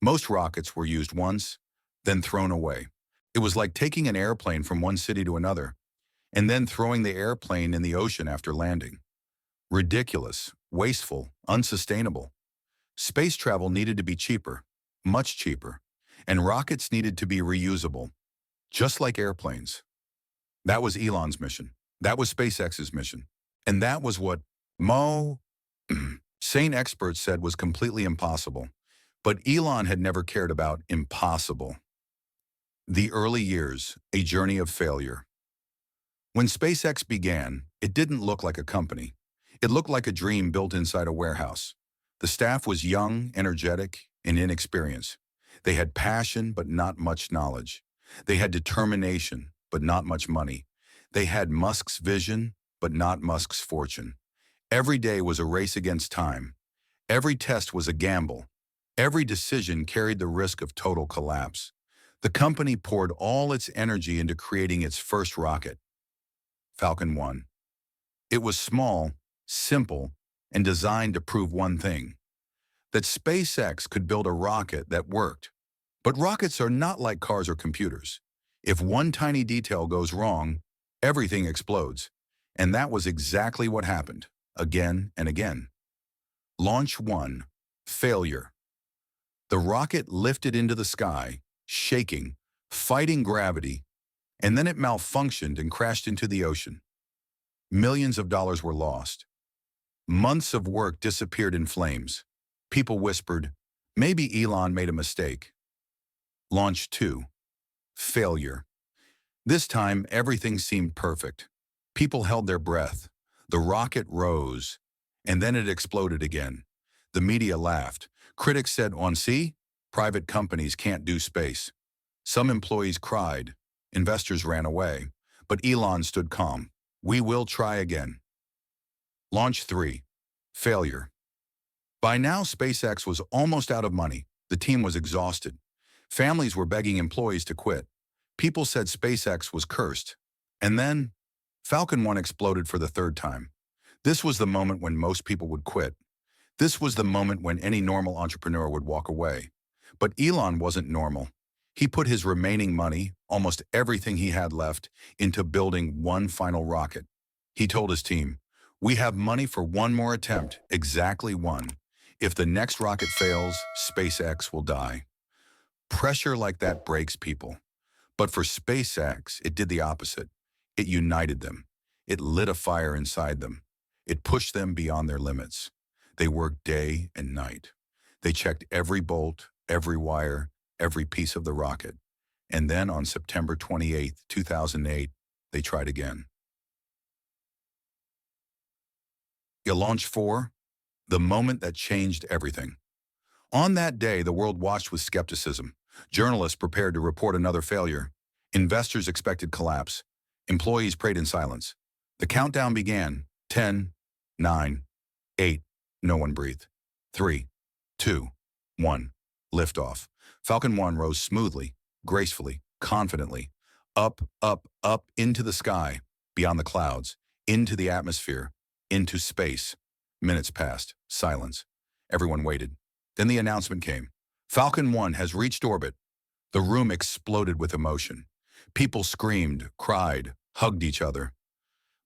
Most rockets were used once, then thrown away. It was like taking an airplane from one city to another, and then throwing the airplane in the ocean after landing. Ridiculous, wasteful, unsustainable. Space travel needed to be cheaper, much cheaper, and rockets needed to be reusable, just like airplanes. That was Elon's mission. That was SpaceX's mission. And that was what sane experts said was completely impossible. But Elon had never cared about impossible. The early years, a journey of failure. When SpaceX began, it didn't look like a company. It looked like a dream built inside a warehouse. The staff was young, energetic, and inexperienced. They had passion, but not much knowledge. They had determination, but not much money. They had Musk's vision, but not Musk's fortune. Every day was a race against time. Every test was a gamble. Every decision carried the risk of total collapse. The company poured all its energy into creating its first rocket, Falcon 1. It was small, simple, and designed to prove one thing: that SpaceX could build a rocket that worked. But rockets are not like cars or computers. If one tiny detail goes wrong, Everything explodes. And that was exactly what happened, again and again. Launch 1. Failure. The rocket lifted into the sky, shaking, fighting gravity, and then it malfunctioned and crashed into the ocean. Millions of dollars were lost. Months of work disappeared in flames. People whispered, maybe Elon made a mistake. Launch 2. Failure. This time, everything seemed perfect. People held their breath. The rocket rose, and then it exploded again. The media laughed. Critics said, see, private companies can't do space. Some employees cried. Investors ran away. But Elon stood calm. We will try again. Launch 3. Failure. By now, SpaceX was almost out of money. The team was exhausted. Families were begging employees to quit. People said SpaceX was cursed. And then, Falcon 1 exploded for the third time. This was the moment when most people would quit. This was the moment when any normal entrepreneur would walk away. But Elon wasn't normal. He put his remaining money, almost everything he had left, into building one final rocket. He told his team, we have money for one more attempt, exactly one. If the next rocket fails, SpaceX will die. Pressure like that breaks people. But for SpaceX, it did the opposite. It united them. It lit a fire inside them. It pushed them beyond their limits. They worked day and night. They checked every bolt, every wire, every piece of the rocket. And then on September 28, 2008, they tried again. Launch 4, the moment that changed everything. On that day, the world watched with skepticism. Journalists prepared to report another failure. Investors expected collapse. Employees prayed in silence. The countdown began. 10, 9, 8. No one breathed. 3, 2, 1. Liftoff. Falcon 1 rose smoothly, gracefully, confidently. Up, up, up into the sky, beyond the clouds, into the atmosphere, into space. Minutes passed. Silence. Everyone waited. Then the announcement came. Falcon 1 has reached orbit. The room exploded with emotion. People screamed, cried, hugged each other.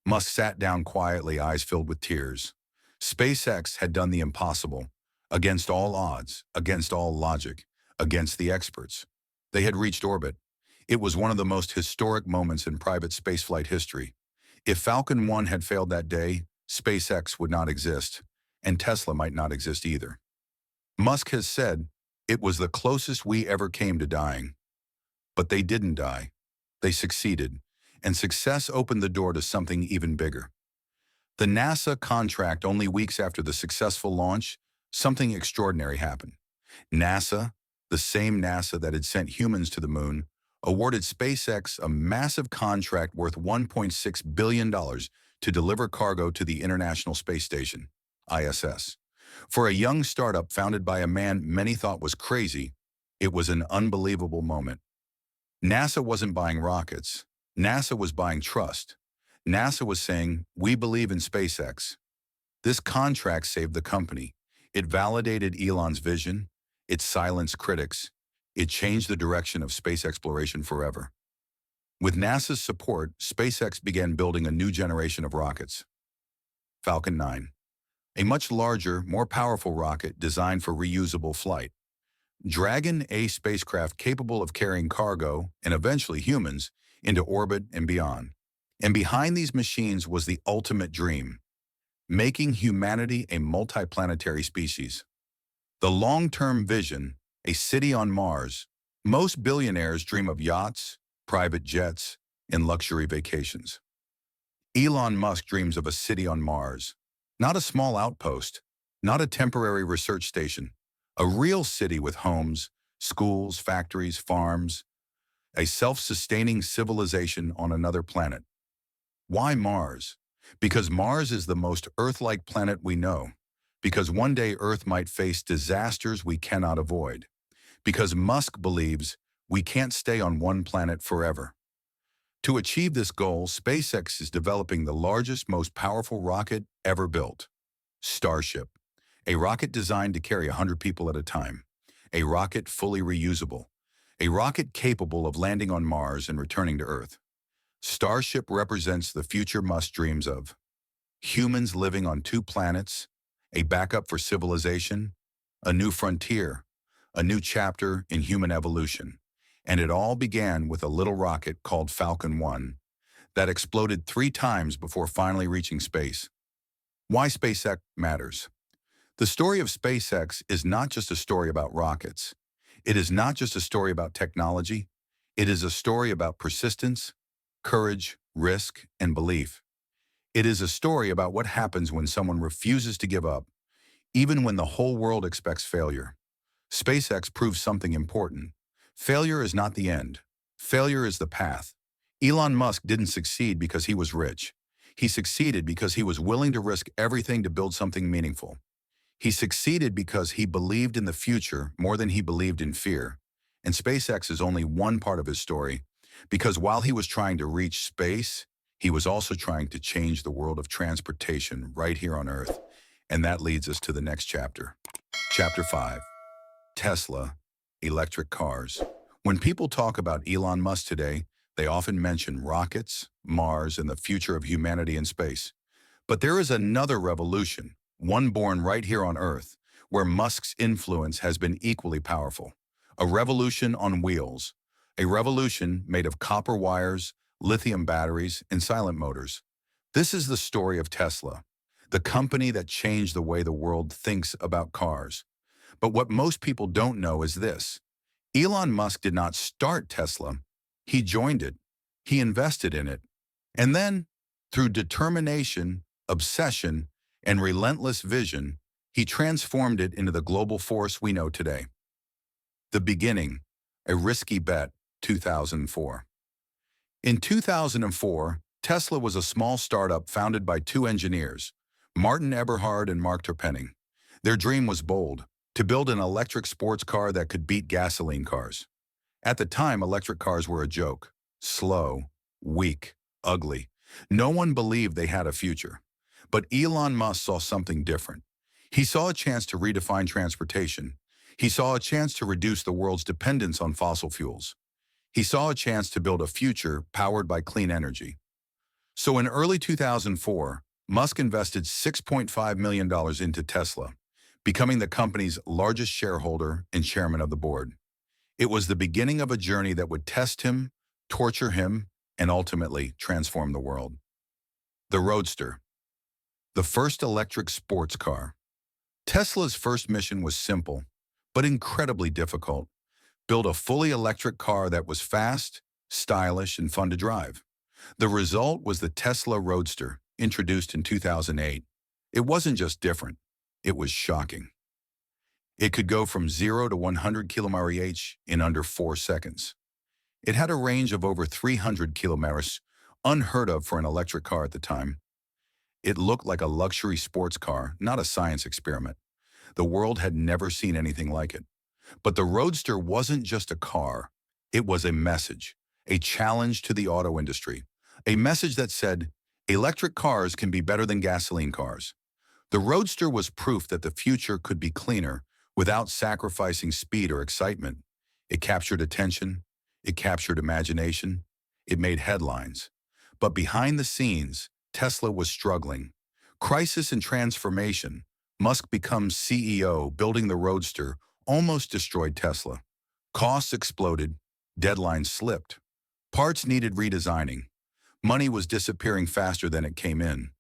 Musk sat down quietly, eyes filled with tears. SpaceX had done the impossible, against all odds, against all logic, against the experts. They had reached orbit. It was one of the most historic moments in private spaceflight history. If Falcon 1 had failed that day, SpaceX would not exist, and Tesla might not exist either. Musk has said, it was the closest we ever came to dying. But they didn't die. They succeeded, and success opened the door to something even bigger. The NASA contract only weeks after the successful launch, something extraordinary happened. NASA, the same NASA that had sent humans to the moon, awarded SpaceX a massive contract worth $1.6 billion to deliver cargo to the International Space Station, ISS. For a young startup founded by a man many thought was crazy, it was an unbelievable moment. NASA wasn't buying rockets. NASA was buying trust. NASA was saying, we believe in SpaceX. This contract saved the company. It validated Elon's vision. It silenced critics. It changed the direction of space exploration forever. With NASA's support, SpaceX began building a new generation of rockets. Falcon 9. A much larger, more powerful rocket designed for reusable flight. Dragon, a spacecraft capable of carrying cargo, and eventually humans, into orbit and beyond. And behind these machines was the ultimate dream, making humanity a multiplanetary species. The long-term vision, a city on Mars. Most billionaires dream of yachts, private jets, and luxury vacations. Elon Musk dreams of a city on Mars. Not a small outpost, not a temporary research station, a real city with homes, schools, factories, farms, a self-sustaining civilization on another planet. Why Mars? Because Mars is the most Earth-like planet we know. Because one day Earth might face disasters we cannot avoid. Because Musk believes we can't stay on one planet forever. To achieve this goal, SpaceX is developing the largest, most powerful rocket ever built. Starship, a rocket designed to carry 100 people at a time. A rocket fully reusable. A rocket capable of landing on Mars and returning to Earth. Starship represents the future Musk dreams of. Humans living on 2 planets, a backup for civilization, a new frontier, a new chapter in human evolution. And it all began with a little rocket called Falcon 1 that exploded 3 times before finally reaching space. Why SpaceX matters. The story of SpaceX is not just a story about rockets. It is not just a story about technology. It is a story about persistence, courage, risk, and belief. It is a story about what happens when someone refuses to give up, even when the whole world expects failure. SpaceX proves something important. Failure is not the end. Failure is the path. Elon Musk didn't succeed because he was rich. He succeeded because he was willing to risk everything to build something meaningful. He succeeded because he believed in the future more than he believed in fear. And SpaceX is only one part of his story, because while he was trying to reach space, he was also trying to change the world of transportation right here on Earth. And that leads us to the next chapter. Chapter 5. Tesla, electric cars. When people talk about Elon Musk today, they often mention rockets, Mars, and the future of humanity in space. But there is another revolution, one born right here on Earth, where Musk's influence has been equally powerful. A revolution on wheels. A revolution made of copper wires, lithium batteries, and silent motors. This is the story of Tesla, the company that changed the way the world thinks about cars. But what most people don't know is this. Elon Musk did not start Tesla. He joined it. He invested in it. And then, through determination, obsession, and relentless vision, he transformed it into the global force we know today. The beginning, a risky bet, 2004. In 2004, Tesla was a small startup founded by 2 engineers, Martin Eberhard and Mark Terpenning. Their dream was bold, to build an electric sports car that could beat gasoline cars. At the time, electric cars were a joke. Slow, weak, ugly. No one believed they had a future. But Elon Musk saw something different. He saw a chance to redefine transportation. He saw a chance to reduce the world's dependence on fossil fuels. He saw a chance to build a future powered by clean energy. So in early 2004, Musk invested $6.5 million into Tesla, becoming the company's largest shareholder and chairman of the board. It was the beginning of a journey that would test him, torture him, and ultimately transform the world. The Roadster, the first electric sports car. Tesla's first mission was simple, but incredibly difficult. Build a fully electric car that was fast, stylish, and fun to drive. The result was the Tesla Roadster, introduced in 2008. It wasn't just different, it was shocking. It could go from 0 to 100 km/h in under 4 seconds. It had a range of over 300 kilometers, unheard of for an electric car at the time. It looked like a luxury sports car, not a science experiment. The world had never seen anything like it. But the Roadster wasn't just a car. It was a message, a challenge to the auto industry, a message that said, electric cars can be better than gasoline cars. The Roadster was proof that the future could be cleaner without sacrificing speed or excitement. It captured attention. It captured imagination. It made headlines. But behind the scenes, Tesla was struggling. Crisis and transformation. Musk becomes CEO, building the Roadster, almost destroyed Tesla. Costs exploded. Deadlines slipped. Parts needed redesigning. Money was disappearing faster than it came in.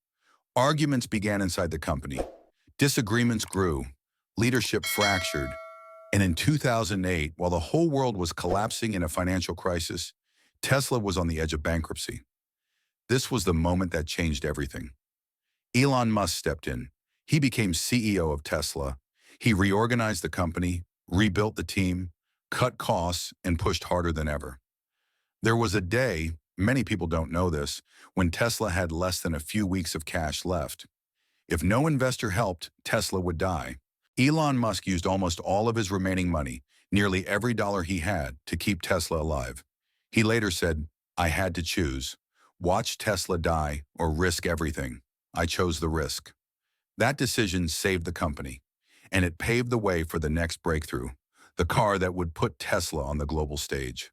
Arguments began inside the company. Disagreements grew. Leadership fractured. And in 2008, while the whole world was collapsing in a financial crisis, Tesla was on the edge of bankruptcy. This was the moment that changed everything. Elon Musk stepped in. He became CEO of Tesla. He reorganized the company, rebuilt the team, cut costs, and pushed harder than ever. There was a day, many people don't know this, when Tesla had less than a few weeks of cash left. If no investor helped, Tesla would die. Elon Musk used almost all of his remaining money, nearly every dollar he had, to keep Tesla alive. He later said, "I had to choose. Watch Tesla die or risk everything. I chose the risk." That decision saved the company, and it paved the way for the next breakthrough, the car that would put Tesla on the global stage.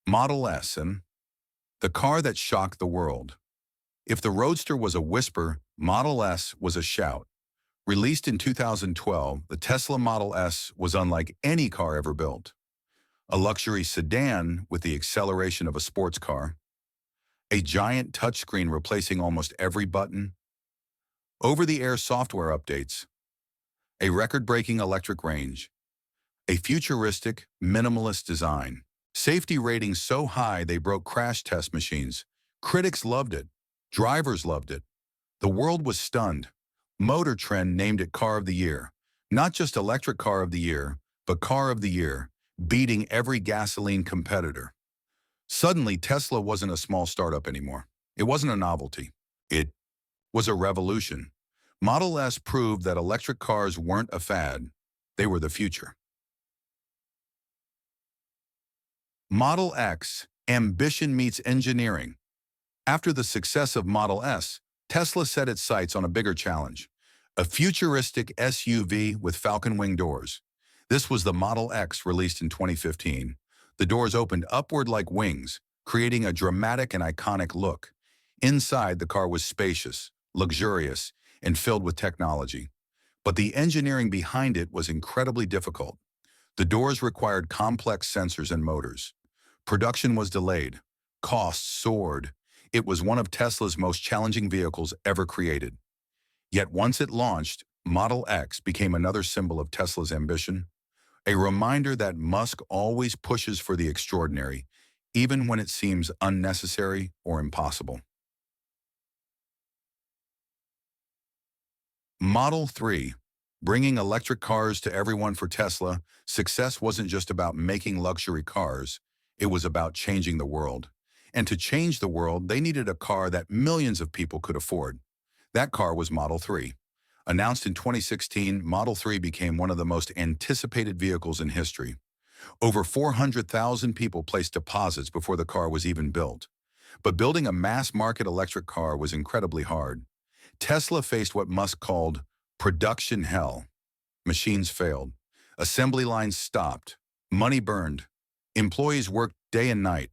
Model S, and the car that shocked the world. If the Roadster was a whisper, Model S was a shout. Released in 2012, the Tesla Model S was unlike any car ever built. A luxury sedan with the acceleration of a sports car, a giant touchscreen replacing almost every button, over-the-air software updates, a record-breaking electric range, a futuristic, minimalist design. Safety ratings so high they broke crash test machines. Critics loved it. Drivers loved it. The world was stunned. Motor Trend named it Car of the Year. Not just Electric Car of the Year, but Car of the Year, beating every gasoline competitor. Suddenly, Tesla wasn't a small startup anymore. It wasn't a novelty. It was a revolution. Model S proved that electric cars weren't a fad. They were the future. Model X, ambition meets engineering. After the success of Model S, Tesla set its sights on a bigger challenge, a futuristic SUV with falcon wing doors. This was the Model X, released in 2015. The doors opened upward like wings, creating a dramatic and iconic look. Inside, the car was spacious, luxurious, and filled with technology. But the engineering behind it was incredibly difficult. The doors required complex sensors and motors. Production was delayed. Costs soared. It was one of Tesla's most challenging vehicles ever created. Yet once it launched, Model X became another symbol of Tesla's ambition, a reminder that Musk always pushes for the extraordinary, even when it seems unnecessary or impossible. Model 3. Bringing electric cars to everyone. For Tesla, success wasn't just about making luxury cars, it was about changing the world. And to change the world, they needed a car that millions of people could afford. That car was Model 3. Announced in 2016, Model 3 became one of the most anticipated vehicles in history. Over 400,000 people placed deposits before the car was even built. But building a mass-market electric car was incredibly hard. Tesla faced what Musk called production hell. Machines failed. Assembly lines stopped. Money burned. Employees worked day and night.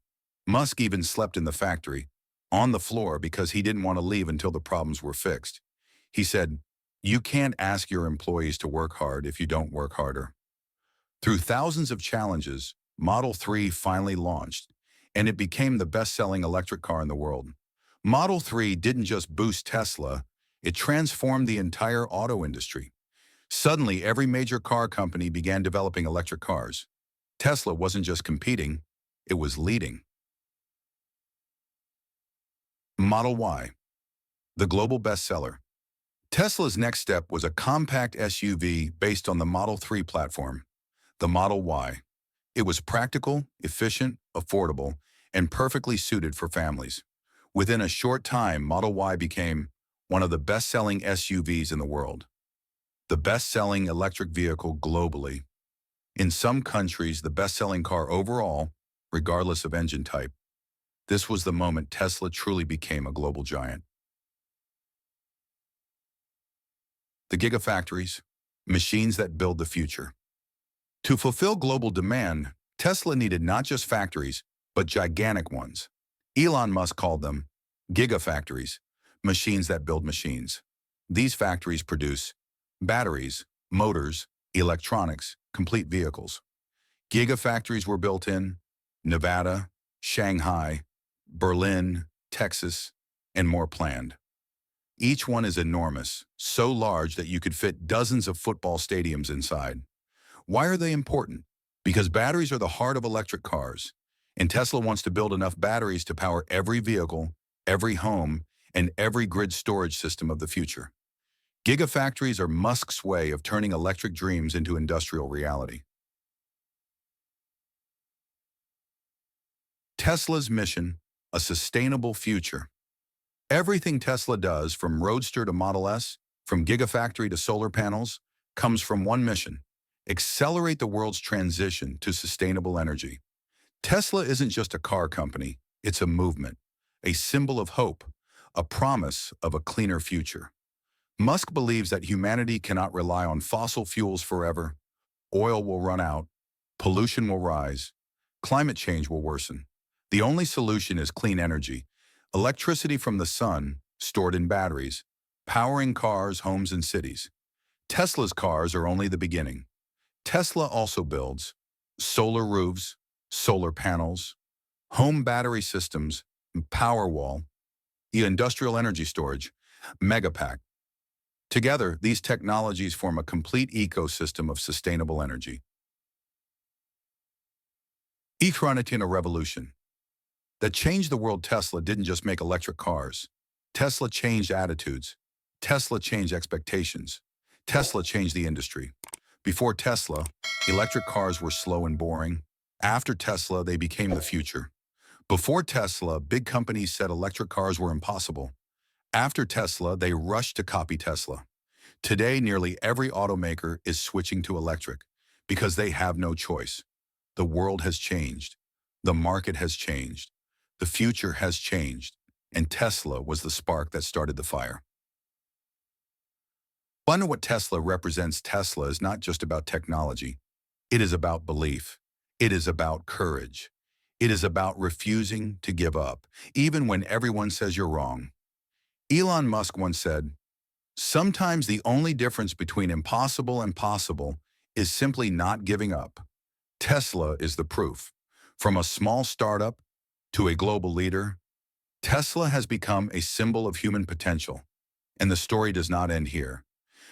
Musk even slept in the factory, on the floor, because he didn't want to leave until the problems were fixed. He said, "You can't ask your employees to work hard if you don't work harder." Through thousands of challenges, Model 3 finally launched, and it became the best-selling electric car in the world. Model 3 didn't just boost Tesla, it transformed the entire auto industry. Suddenly, every major car company began developing electric cars. Tesla wasn't just competing, it was leading. Model Y, the global bestseller. Tesla's next step was a compact SUV based on the Model 3 platform, the Model Y. It was practical, efficient, affordable, and perfectly suited for families. Within a short time, Model Y became one of the best-selling SUVs in the world, the best-selling electric vehicle globally. In some countries, the best-selling car overall, regardless of engine type. This was the moment Tesla truly became a global giant. The gigafactories, machines that build the future. To fulfill global demand, Tesla needed not just factories, but gigantic ones. Elon Musk called them gigafactories, machines that build machines. These factories produce batteries, motors, electronics, complete vehicles. Gigafactories were built in Nevada, Shanghai, Berlin, Texas, and more planned. Each one is enormous, so large that you could fit dozens of football stadiums inside. Why are they important? Because batteries are the heart of electric cars, and Tesla wants to build enough batteries to power every vehicle, every home, and every grid storage system of the future. Gigafactories are Musk's way of turning electric dreams into industrial reality. Tesla's mission, a sustainable future. Everything Tesla does, from Roadster to Model S, from Gigafactory to solar panels, comes from one mission: accelerate the world's transition to sustainable energy. Tesla isn't just a car company, it's a movement, a symbol of hope, a promise of a cleaner future. Musk believes that humanity cannot rely on fossil fuels forever. Oil will run out, pollution will rise, climate change will worsen. The only solution is clean energy, electricity from the sun stored in batteries, powering cars, homes, and cities. Tesla's cars are only the beginning. Tesla also builds solar roofs, solar panels, home battery systems, Powerwall, industrial energy storage, Megapack. Together, these technologies form a complete ecosystem of sustainable energy. A revolution that changed the world. Tesla didn't just make electric cars. Tesla changed attitudes. Tesla changed expectations. Tesla changed the industry. Before Tesla, electric cars were slow and boring. After Tesla, they became the future. Before Tesla, big companies said electric cars were impossible. After Tesla, they rushed to copy Tesla. Today, nearly every automaker is switching to electric because they have no choice. The world has changed. The market has changed. The future has changed. And Tesla was the spark that started the fire. But what Tesla represents. Tesla is not just about technology. It is about belief. It is about courage. It is about refusing to give up, even when everyone says you're wrong. Elon Musk once said, "Sometimes the only difference between impossible and possible is simply not giving up." Tesla is the proof. From a small startup to a global leader, Tesla has become a symbol of human potential. And the story does not end here.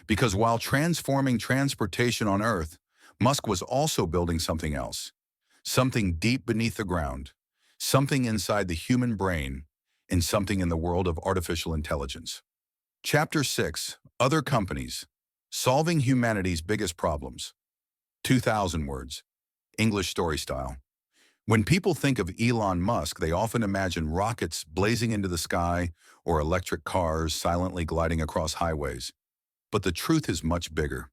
Because while transforming transportation on Earth, Musk was also building something else. Something deep beneath the ground. Something inside the human brain. And something in the world of artificial intelligence. Chapter 6. Other Companies. Solving Humanity's Biggest Problems. 2,000 words. English story style. When people think of Elon Musk, they often imagine rockets blazing into the sky or electric cars silently gliding across highways. But the truth is much bigger.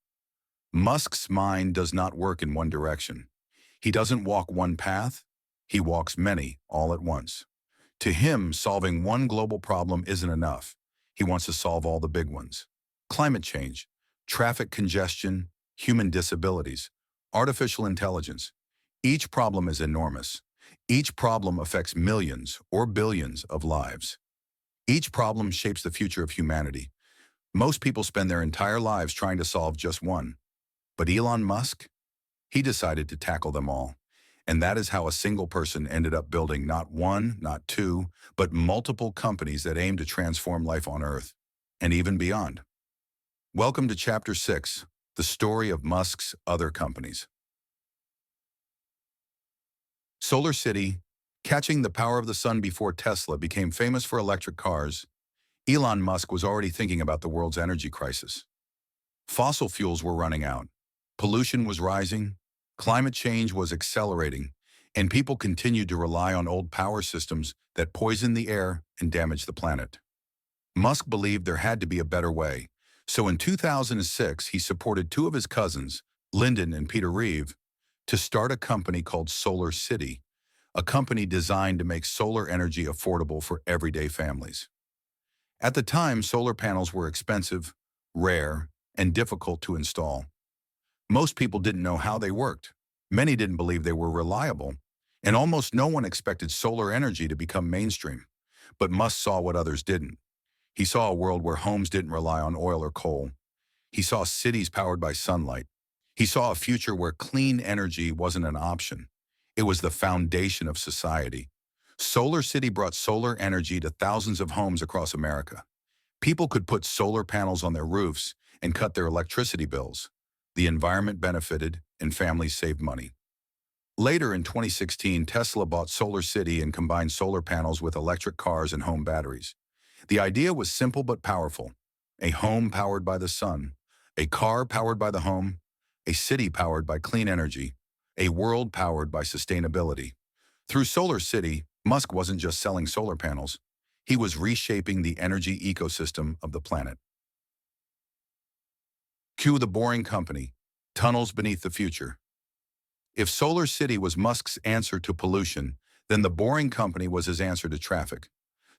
Musk's mind does not work in one direction. He doesn't walk one path. He walks many all at once. To him, solving one global problem isn't enough. He wants to solve all the big ones. Climate change, traffic congestion, human disabilities, artificial intelligence. Each problem is enormous. Each problem affects millions or billions of lives. Each problem shapes the future of humanity. Most people spend their entire lives trying to solve just one. But Elon Musk? He decided to tackle them all. And that is how a single person ended up building not one, not two, but multiple companies that aim to transform life on Earth and even beyond. Welcome to Chapter 6, the story of Musk's other companies. Solar City, catching the power of the sun before Tesla became famous for electric cars, Elon Musk was already thinking about the world's energy crisis. Fossil fuels were running out, pollution was rising, climate change was accelerating, and people continued to rely on old power systems that poisoned the air and damaged the planet. Musk believed there had to be a better way, so in 2006 he supported two of his cousins, Lyndon and Peter Reeve, to start a company called Solar City, a company designed to make solar energy affordable for everyday families. At the time, solar panels were expensive, rare, and difficult to install. Most people didn't know how they worked. Many didn't believe they were reliable, and almost no one expected solar energy to become mainstream. But Musk saw what others didn't. He saw a world where homes didn't rely on oil or coal. He saw cities powered by sunlight. He saw a future where clean energy wasn't an option. It was the foundation of society. Solar City brought solar energy to thousands of homes across America. People could put solar panels on their roofs and cut their electricity bills. The environment benefited and families saved money. Later in 2016, Tesla bought Solar City and combined solar panels with electric cars and home batteries. The idea was simple but powerful. A home powered by the sun, a car powered by the home, a city powered by clean energy, a world powered by sustainability. Through Solar City, Musk wasn't just selling solar panels. He was reshaping the energy ecosystem of the planet. Cue the boring company, tunnels beneath the future. If Solar City was Musk's answer to pollution, then the boring company was his answer to traffic,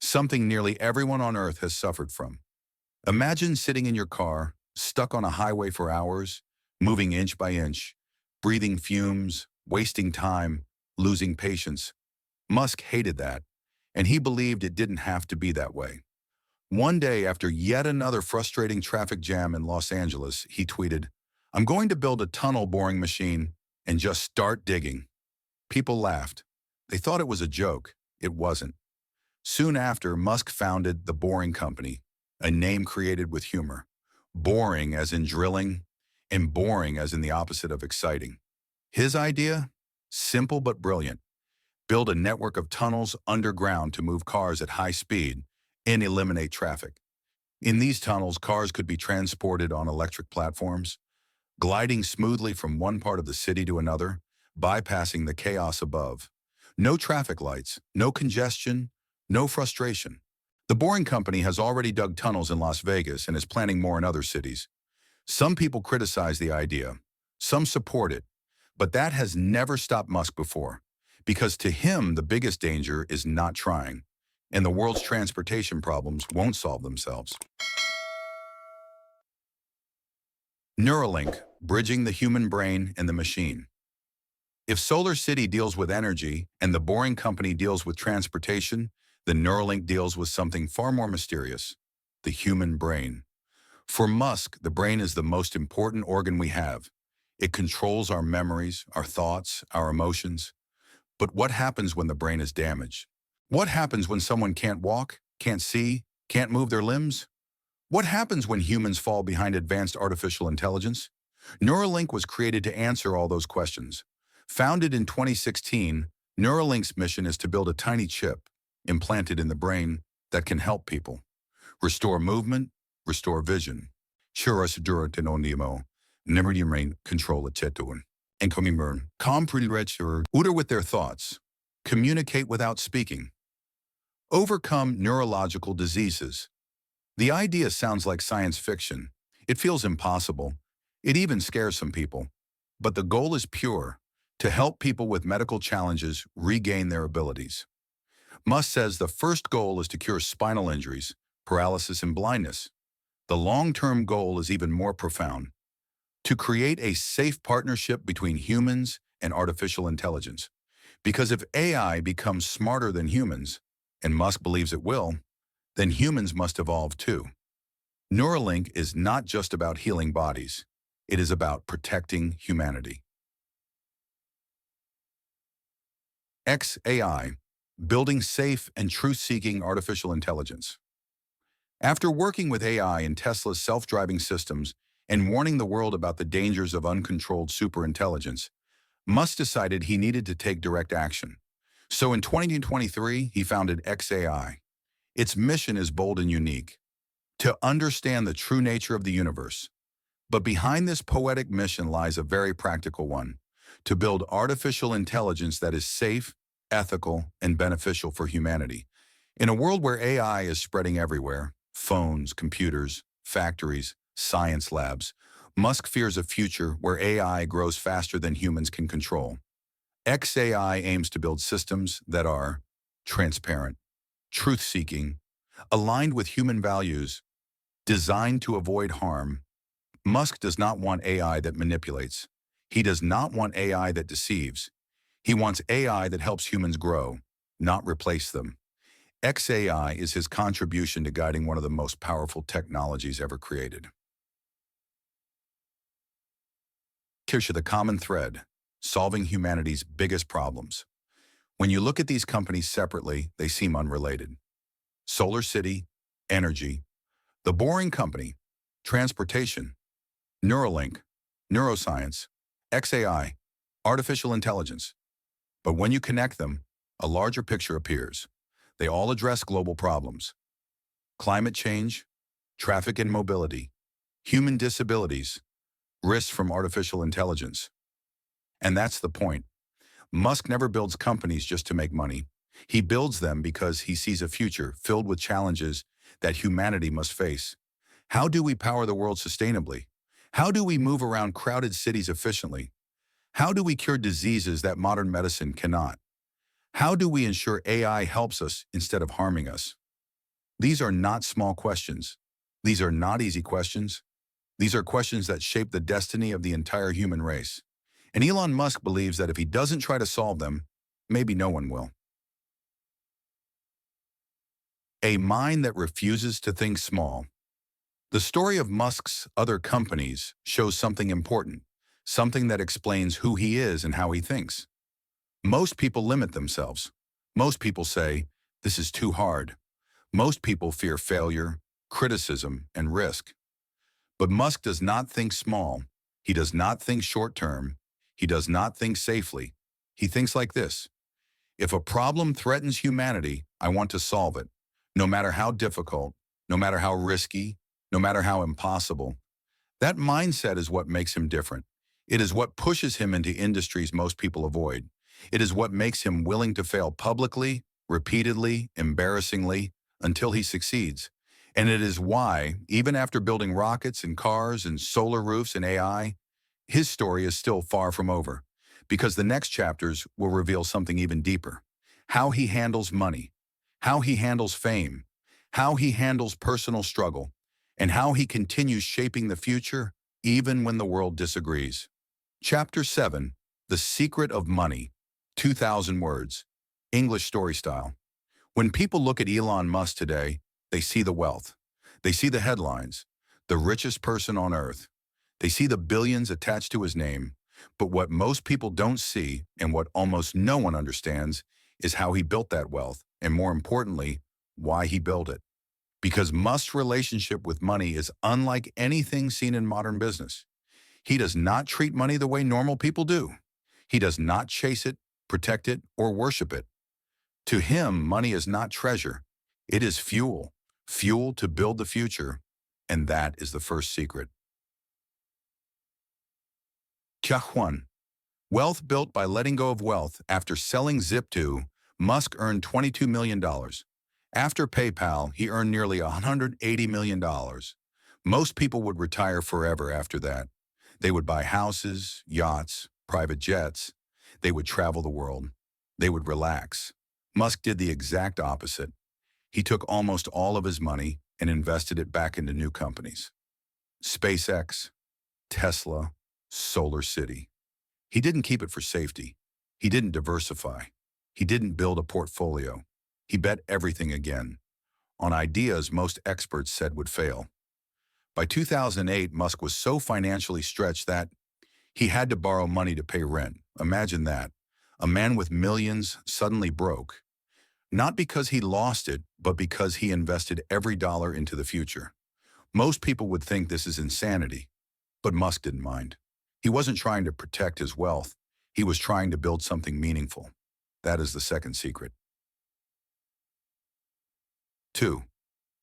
something nearly everyone on Earth has suffered from. Imagine sitting in your car, stuck on a highway for hours, moving inch by inch, breathing fumes, wasting time, losing patience. Musk hated that, and he believed it didn't have to be that way. One day, after yet another frustrating traffic jam in Los Angeles, he tweeted, "I'm going to build a tunnel boring machine and just start digging." People laughed. They thought it was a joke. It wasn't. Soon after, Musk founded the Boring Company, a name created with humor. Boring as in drilling, and boring as in the opposite of exciting. His idea? Simple but brilliant. Build a network of tunnels underground to move cars at high speed and eliminate traffic. In these tunnels, cars could be transported on electric platforms, gliding smoothly from one part of the city to another, bypassing the chaos above. No traffic lights, no congestion, no frustration. The Boring Company has already dug tunnels in Las Vegas and is planning more in other cities. Some people criticize the idea, some support it, but that has never stopped Musk before, because to him the biggest danger is not trying, and the world's transportation problems won't solve themselves. Neuralink, bridging the human brain and the machine. If Solar City deals with energy and the Boring Company deals with transportation, the Neuralink deals with something far more mysterious, the human brain. For Musk, the brain is the most important organ we have. It controls our memories, our thoughts, our emotions. But what happens when the brain is damaged? What happens when someone can't walk, can't see, can't move their limbs? What happens when humans fall behind advanced artificial intelligence? Neuralink was created to answer all those questions. Founded in 2016, Neuralink's mission is to build a tiny chip implanted in the brain that can help people restore movement, restore vision, control and comprehend order with their thoughts, communicate without speaking, overcome neurological diseases. The idea sounds like science fiction. It feels impossible. It even scares some people. But the goal is pure, to help people with medical challenges regain their abilities. Musk says the first goal is to cure spinal injuries, paralysis, and blindness. The long-term goal is even more profound, to create a safe partnership between humans and artificial intelligence. Because if AI becomes smarter than humans, and Musk believes it will, then humans must evolve too. Neuralink is not just about healing bodies. It is about protecting humanity. XAI, building safe and truth-seeking artificial intelligence. After working with AI in Tesla's self-driving systems and warning the world about the dangers of uncontrolled superintelligence, Musk decided he needed to take direct action. So in 2023, he founded XAI. Its mission is bold and unique, to understand the true nature of the universe. But behind this poetic mission lies a very practical one, to build artificial intelligence that is safe, ethical, and beneficial for humanity. In a world where AI is spreading everywhere, phones, computers, factories, science labs, Musk fears a future where AI grows faster than humans can control. XAI aims to build systems that are transparent, truth-seeking, aligned with human values, designed to avoid harm. Musk does not want AI that manipulates. He does not want AI that deceives. He wants AI that helps humans grow, not replace them. XAI is his contribution to guiding one of the most powerful technologies ever created. Here's the common thread, solving humanity's biggest problems. When you look at these companies separately, they seem unrelated. Solar City, energy. The Boring Company, transportation. Neuralink, neuroscience. XAI, artificial intelligence. But when you connect them, a larger picture appears. They all address global problems. Climate change, traffic and mobility, human disabilities, risks from artificial intelligence. And that's the point. Musk never builds companies just to make money. He builds them because he sees a future filled with challenges that humanity must face. How do we power the world sustainably? How do we move around crowded cities efficiently? How do we cure diseases that modern medicine cannot? How do we ensure AI helps us instead of harming us? These are not small questions. These are not easy questions. These are questions that shape the destiny of the entire human race. And Elon Musk believes that if he doesn't try to solve them, maybe no one will. A mind that refuses to think small. The story of Musk's other companies shows something important, something that explains who he is and how he thinks. Most people limit themselves. Most people say, this is too hard. Most people fear failure, criticism, and risk. But Musk does not think small. He does not think short-term. He does not think safely. He thinks like this. If a problem threatens humanity, I want to solve it, no matter how difficult, no matter how risky, no matter how impossible. That mindset is what makes him different. It is what pushes him into industries most people avoid. It is what makes him willing to fail publicly, repeatedly, embarrassingly, until he succeeds. And it is why, even after building rockets and cars and solar roofs and AI, his story is still far from over. Because the next chapters will reveal something even deeper. How he handles money, how he handles fame, how he handles personal struggle, and how he continues shaping the future even when the world disagrees. Chapter 7, The Secret of Money, 2,000 words, English story style. When people look at Elon Musk today, they see the wealth. They see the headlines, the richest person on earth. They see the billions attached to his name. But what most people don't see, and what almost no one understands, is how he built that wealth, and more importantly, why he built it. Because Musk's relationship with money is unlike anything seen in modern business. He does not treat money the way normal people do. He does not chase it, protect it, or worship it. To him, money is not treasure. It is fuel, fuel to build the future, and that is the first secret. Chapter 1. Wealth built by letting go of wealth. After selling Zip2, Musk earned $22 million. After PayPal, he earned nearly $180 million. Most people would retire forever after that. They would buy houses, yachts, private jets. They would travel the world. They would relax. Musk did the exact opposite. He took almost all of his money and invested it back into new companies. SpaceX, Tesla, Solar City. He didn't keep it for safety. He didn't diversify. He didn't build a portfolio. He bet everything again on ideas most experts said would fail. By 2008, Musk was so financially stretched that he had to borrow money to pay rent. Imagine that. A man with millions suddenly broke. Not because he lost it, but because he invested every dollar into the future. Most people would think this is insanity, but Musk didn't mind. He wasn't trying to protect his wealth. He was trying to build something meaningful. That is the second secret. 2.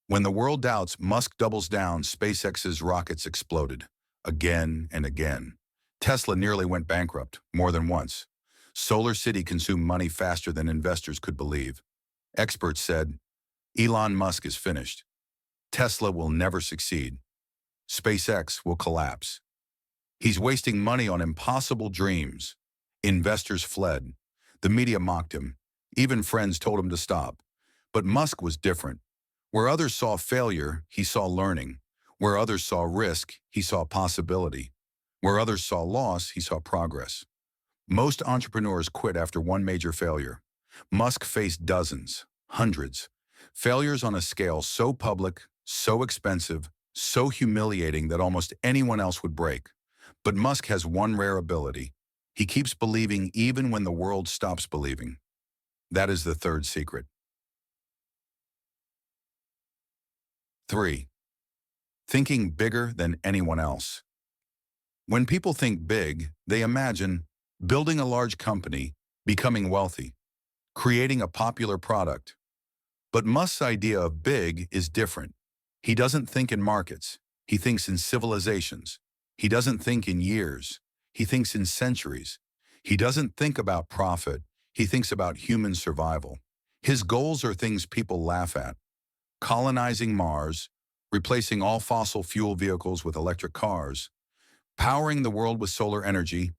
When the world doubts, Musk doubles down. SpaceX's rockets exploded. Again and again. Tesla nearly went bankrupt, more than once. Solar City consumed money faster than investors could believe. Experts said, Elon Musk is finished. Tesla will never succeed. SpaceX will collapse. He's wasting money on impossible dreams. Investors fled. The media mocked him. Even friends told him to stop. But Musk was different. Where others saw failure, he saw learning. Where others saw risk, he saw possibility. Where others saw loss, he saw progress. Most entrepreneurs quit after one major failure. Musk faced dozens, hundreds. Failures on a scale so public, so expensive, so humiliating that almost anyone else would break. But Musk has one rare ability. He keeps believing even when the world stops believing. That is the third secret. 3. Thinking bigger than anyone else. When people think big, they imagine building a large company, becoming wealthy, creating a popular product. But Musk's idea of big is different. He doesn't think in markets. He thinks in civilizations. He doesn't think in years. He thinks in centuries. He doesn't think about profit. He thinks about human survival. His goals are things people laugh at. Colonizing Mars, replacing all fossil fuel vehicles with electric cars, powering the world with solar energy,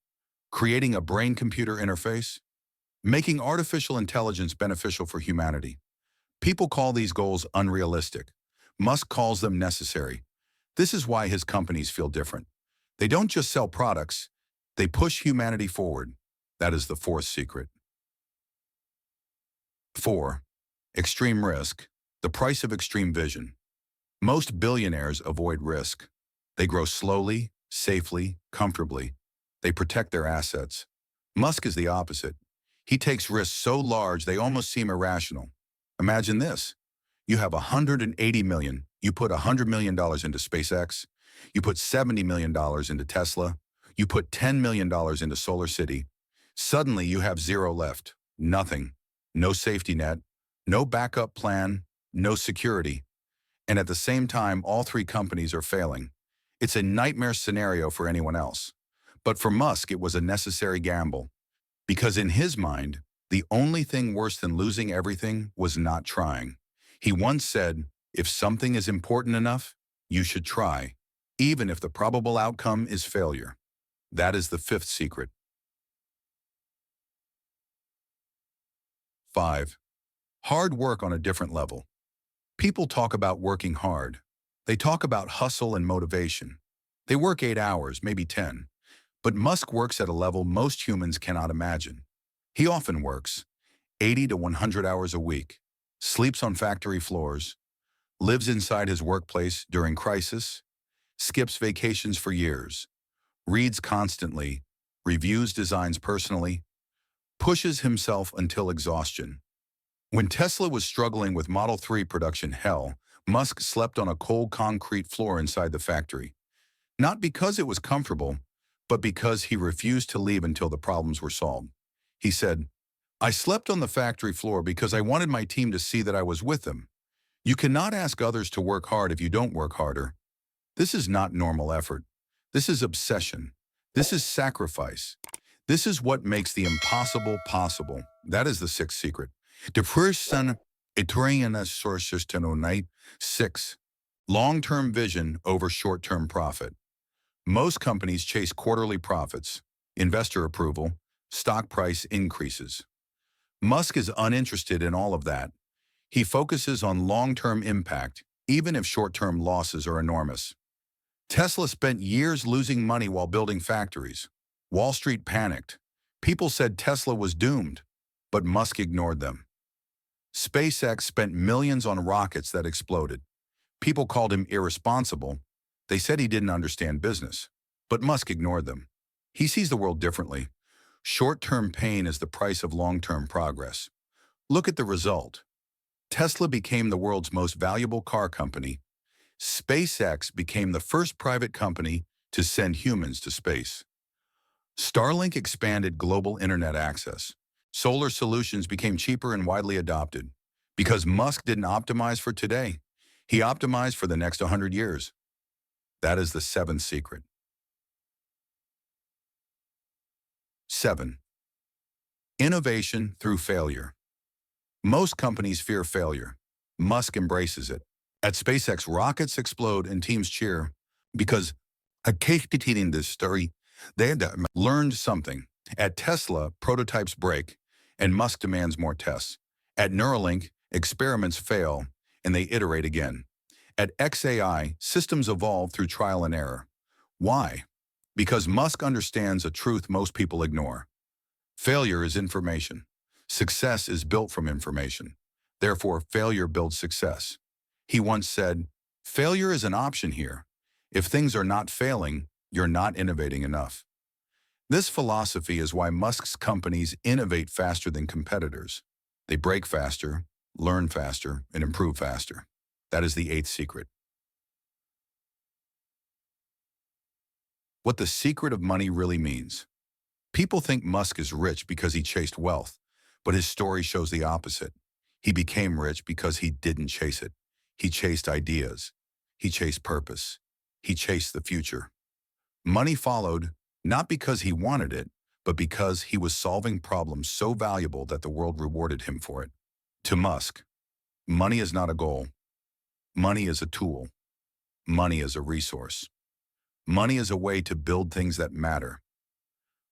creating a brain-computer interface, making artificial intelligence beneficial for humanity. People call these goals unrealistic. Musk calls them necessary. This is why his companies feel different. They don't just sell products, they push humanity forward. That is the fourth secret. 4. Extreme risk. The price of extreme vision. Most billionaires avoid risk. They grow slowly, safely, comfortably. They protect their assets. Musk is the opposite. He takes risks so large they almost seem irrational. Imagine this. You have 180 million. You put $100 million into SpaceX. You put $70 million into Tesla. You put $10 million into Solar City. Suddenly you have zero left. Nothing. No safety net. No backup plan. No security. And at the same time, all three companies are failing. It's a nightmare scenario for anyone else. But for Musk, it was a necessary gamble. Because in his mind, the only thing worse than losing everything was not trying. He once said, if something is important enough, you should try, even if the probable outcome is failure. That is the fifth secret. 5. Hard work on a different level. People talk about working hard. They talk about hustle and motivation. They work 8 hours, maybe 10. But Musk works at a level most humans cannot imagine. He often works 80 to 100 hours a week, sleeps on factory floors, lives inside his workplace during crisis, skips vacations for years, reads constantly, reviews designs personally, pushes himself until exhaustion. When Tesla was struggling with Model 3 production hell, Musk slept on a cold concrete floor inside the factory. Not because it was comfortable, but because he refused to leave until the problems were solved. He said, I slept on the factory floor because I wanted my team to see that I was with them. You cannot ask others to work hard if you don't work harder. This is not normal effort. This is obsession. This is sacrifice. This is what makes the impossible possible. That is the sixth secret. The person sources to know 6. Long-term vision over short-term profit. Most companies chase quarterly profits, investor approval, stock price increases. Musk is uninterested in all of that. He focuses on long-term impact, even if short-term losses are enormous. Tesla spent years losing money while building factories. Wall Street panicked. People said Tesla was doomed, but Musk ignored them. SpaceX spent millions on rockets that exploded. People called him irresponsible. They said he didn't understand business, but Musk ignored them. He sees the world differently. Short-term pain is the price of long-term progress. Look at the result. Tesla became the world's most valuable car company. SpaceX became the first private company to send humans to space. Starlink expanded global internet access. Solar solutions became cheaper and widely adopted. Because Musk didn't optimize for today, he optimized for the next 100 years. That is the seventh secret. 7. Innovation through failure. Most companies fear failure. Musk embraces it. At SpaceX, rockets explode and teams cheer because in this story, they had learned something. At Tesla, prototypes break and Musk demands more tests. At Neuralink, experiments fail and they iterate again. At XAI, systems evolve through trial and error. Why? Because Musk understands a truth most people ignore. Failure is information. Success is built from information. Therefore, failure builds success. He once said, failure is an option here. If things are not failing, you're not innovating enough. This philosophy is why Musk's companies innovate faster than competitors. They break faster, learn faster, and improve faster. That is the 8th secret. What the secret of money really means. People think Musk is rich because he chased wealth, but his story shows the opposite. He became rich because he didn't chase it. He chased ideas. He chased purpose. He chased the future. Money followed, not because he wanted it, but because he was solving problems so valuable that the world rewarded him for it. To Musk, money is not a goal. Money is a tool. Money is a resource. Money is a way to build things that matter.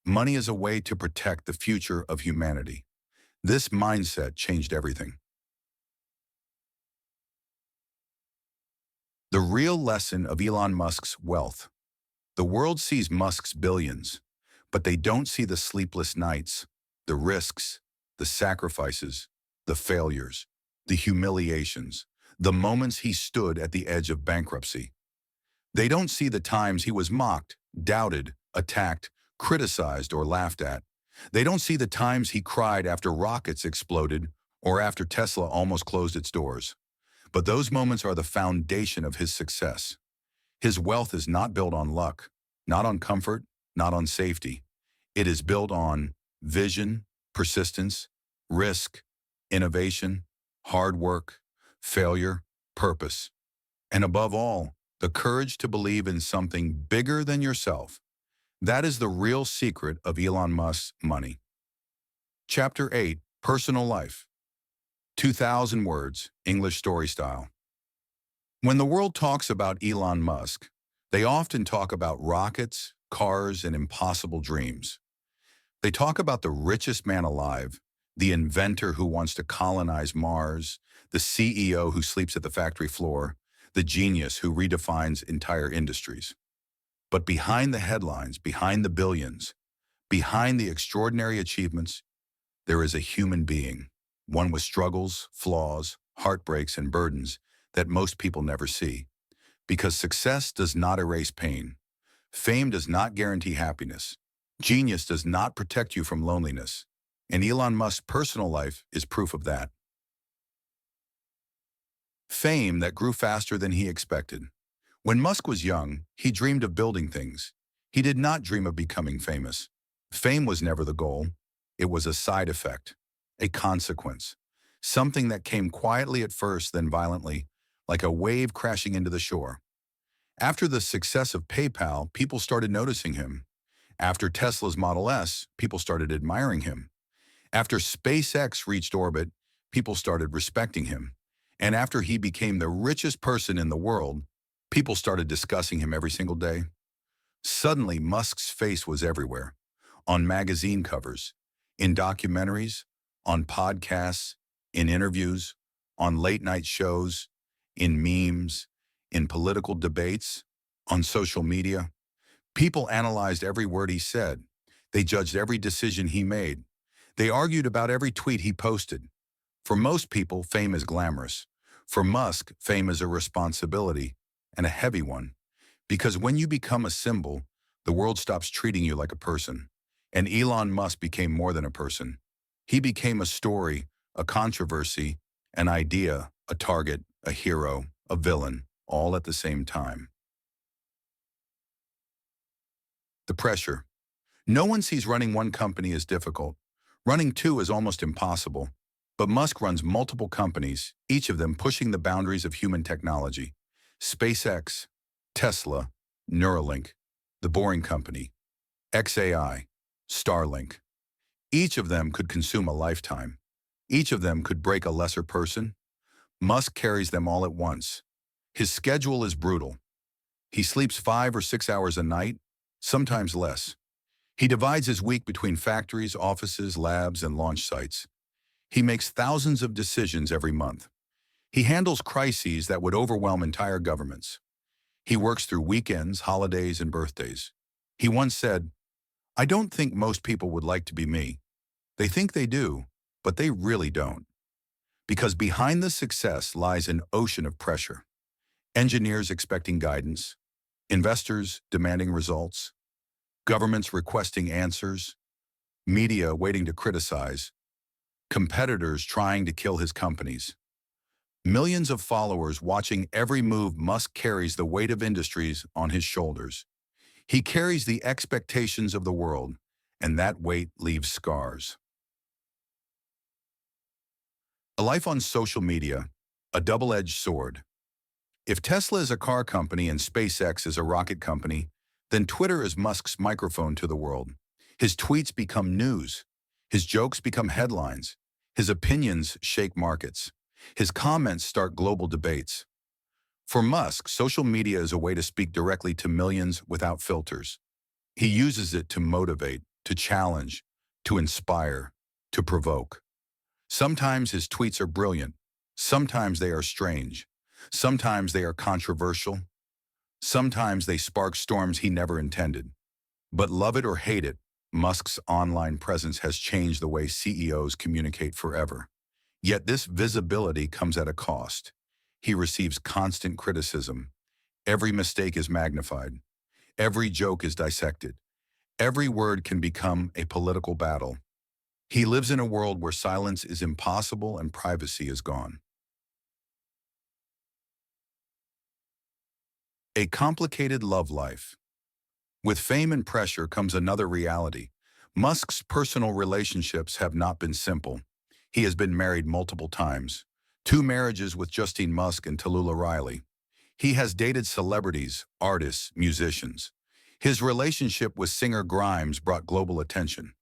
Money is a way to protect the future of humanity. This mindset changed everything. The real lesson of Elon Musk's wealth. The world sees Musk's billions, but they don't see the sleepless nights, the risks, the sacrifices, the failures, the humiliations, the moments he stood at the edge of bankruptcy. They don't see the times he was mocked, doubted, attacked, criticized, or laughed at. They don't see the times he cried after rockets exploded or after Tesla almost closed its doors. But those moments are the foundation of his success. His wealth is not built on luck, not on comfort, not on safety. It is built on vision, persistence, risk, innovation, hard work, failure, purpose, and above all, the courage to believe in something bigger than yourself. That is the real secret of Elon Musk's money. Chapter 8, Personal Life. 2,000 words, English story style. When the world talks about Elon Musk, they often talk about rockets, cars, and impossible dreams. They talk about the richest man alive, the inventor who wants to colonize Mars, the CEO who sleeps at the factory floor, the genius who redefines entire industries. But behind the headlines, behind the billions, behind the extraordinary achievements, there is a human being, one with struggles, flaws, heartbreaks, and burdens that most people never see. Because success does not erase pain. Fame does not guarantee happiness. Genius does not protect you from loneliness. And Elon Musk's personal life is proof of that. Fame that grew faster than he expected. When Musk was young, he dreamed of building things. He did not dream of becoming famous. Fame was never the goal. It was a side effect, a consequence, something that came quietly at first, then violently, like a wave crashing into the shore. After the success of PayPal, people started noticing him. After Tesla's Model S, people started admiring him. After SpaceX reached orbit, people started respecting him. And after he became the richest person in the world, people started discussing him every single day. Suddenly, Musk's face was everywhere, on magazine covers, in documentaries, on podcasts, in interviews, on late-night shows, in memes, in political debates, on social media. People analyzed every word he said. They judged every decision he made. They argued about every tweet he posted. For most people, fame is glamorous. For Musk, fame is a responsibility, and a heavy one. Because when you become a symbol, the world stops treating you like a person. And Elon Musk became more than a person. He became a story, a controversy, an idea, a target, a hero, a villain, all at the same time. The pressure. No one sees running one company as difficult. Running two is almost impossible. But Musk runs multiple companies, each of them pushing the boundaries of human technology. SpaceX, Tesla, Neuralink, The Boring Company, XAI, Starlink. Each of them could consume a lifetime. Each of them could break a lesser person. Musk carries them all at once. His schedule is brutal. He sleeps 5 or 6 hours a night, sometimes less. He divides his week between factories, offices, labs, and launch sites. He makes thousands of decisions every month. He handles crises that would overwhelm entire governments. He works through weekends, holidays, and birthdays. He once said, "I don't think most people would like to be me. They think they do, but they really don't." Because behind the success lies an ocean of pressure. Engineers expecting guidance, investors demanding results, governments requesting answers, media waiting to criticize, competitors trying to kill his companies. Millions of followers watching every move. Musk carries the weight of industries on his shoulders. He carries the expectations of the world, and that weight leaves scars. A life on social media, a double-edged sword. If Tesla is a car company and SpaceX is a rocket company, then Twitter is Musk's microphone to the world. His tweets become news. His jokes become headlines. His opinions shake markets. His comments start global debates. For Musk, social media is a way to speak directly to millions without filters. He uses it to motivate, to challenge, to inspire, to provoke. Sometimes his tweets are brilliant. Sometimes they are strange. Sometimes they are controversial. Sometimes they spark storms he never intended. But love it or hate it, Musk's online presence has changed the way CEOs communicate forever. Yet this visibility comes at a cost. he receives constant criticism. Every mistake is magnified. Every joke is dissected. Every word can become a political battle. He lives in a world where silence is impossible and privacy is gone. A complicated love life. With fame and pressure comes another reality. Musk's personal relationships have not been simple. He has been married multiple times. 2 marriages with Justine Musk and Tallulah Riley. He has dated celebrities, artists, musicians. His relationship with singer Grimes brought global attention.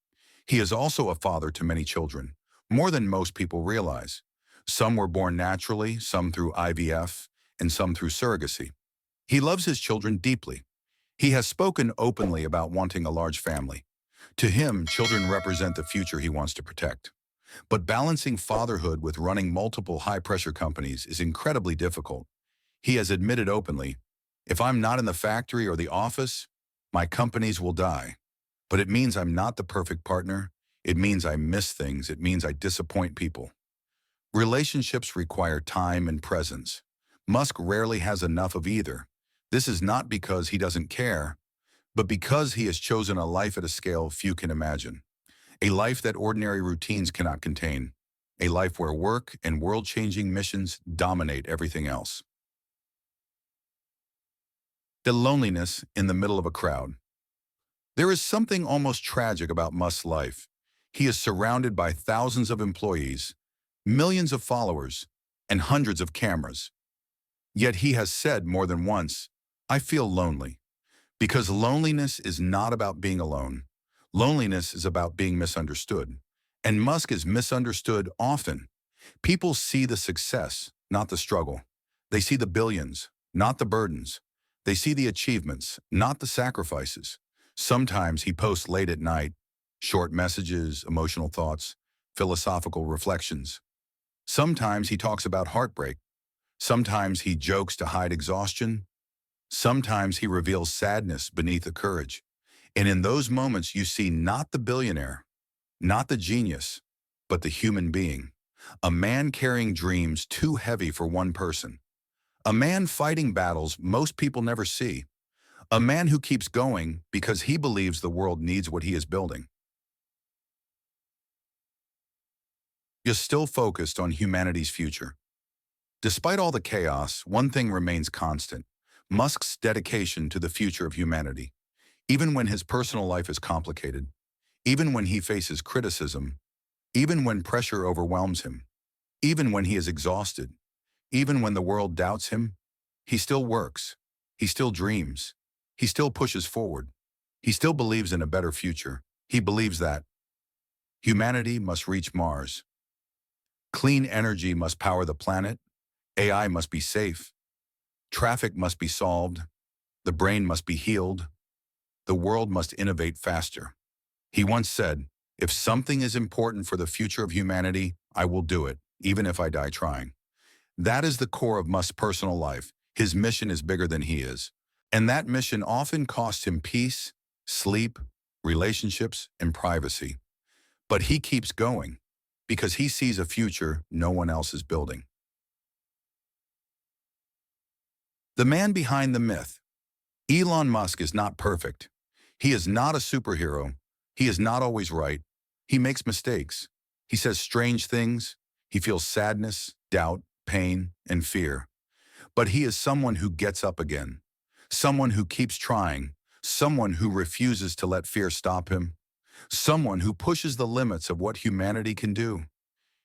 He is also a father to many children, more than most people realize. Some were born naturally, some through IVF, and some through surrogacy. He loves his children deeply. He has spoken openly about wanting a large family. To him, children represent the future he wants to protect. But balancing fatherhood with running multiple high-pressure companies is incredibly difficult. He has admitted openly, "If I'm not in the factory or the office, my companies will die. But it means I'm not the perfect partner. It means I miss things. It means I disappoint people." Relationships require time and presence. Musk rarely has enough of either. This is not because he doesn't care, but because he has chosen a life at a scale few can imagine. A life that ordinary routines cannot contain. A life where work and world-changing missions dominate everything else. The loneliness in the middle of a crowd. There is something almost tragic about Musk's life. He is surrounded by thousands of employees, millions of followers, and hundreds of cameras. Yet he has said more than once, "I feel lonely." Because loneliness is not about being alone. Loneliness is about being misunderstood. And Musk is misunderstood often. People see the success, not the struggle. They see the billions, not the burdens. They see the achievements, not the sacrifices. Sometimes he posts late at night, short messages, emotional thoughts, philosophical reflections. Sometimes he talks about heartbreak. Sometimes he jokes to hide exhaustion. Sometimes he reveals sadness beneath the courage. And in those moments, you see not the billionaire, not the genius, but the human being. A man carrying dreams too heavy for one person. A man fighting battles most people never see. A man who keeps going because he believes the world needs what he is building. He is still focused on humanity's future. Despite all the chaos, one thing remains constant: Musk's dedication to the future of humanity. Even when his personal life is complicated, even when he faces criticism, even when pressure overwhelms him, even when he is exhausted, even when the world doubts him, he still works, he still dreams, he still pushes forward, he still believes in a better future. He believes that humanity must reach Mars, clean energy must power the planet, AI must be safe, traffic must be solved, the brain must be healed, the world must innovate faster. He once said, "If something is important for the future of humanity, I will do it, even if I die trying." That is the core of Musk's personal life. His mission is bigger than he is. And that mission often costs him peace, sleep, relationships, and privacy. But he keeps going because he sees a future no one else is building. The man behind the myth. Elon Musk is not perfect. He is not a superhero. He is not always right. He makes mistakes. He says strange things. He feels sadness, doubt, pain, and fear. But he is someone who gets up again. Someone who keeps trying. Someone who refuses to let fear stop him. Someone who pushes the limits of what humanity can do.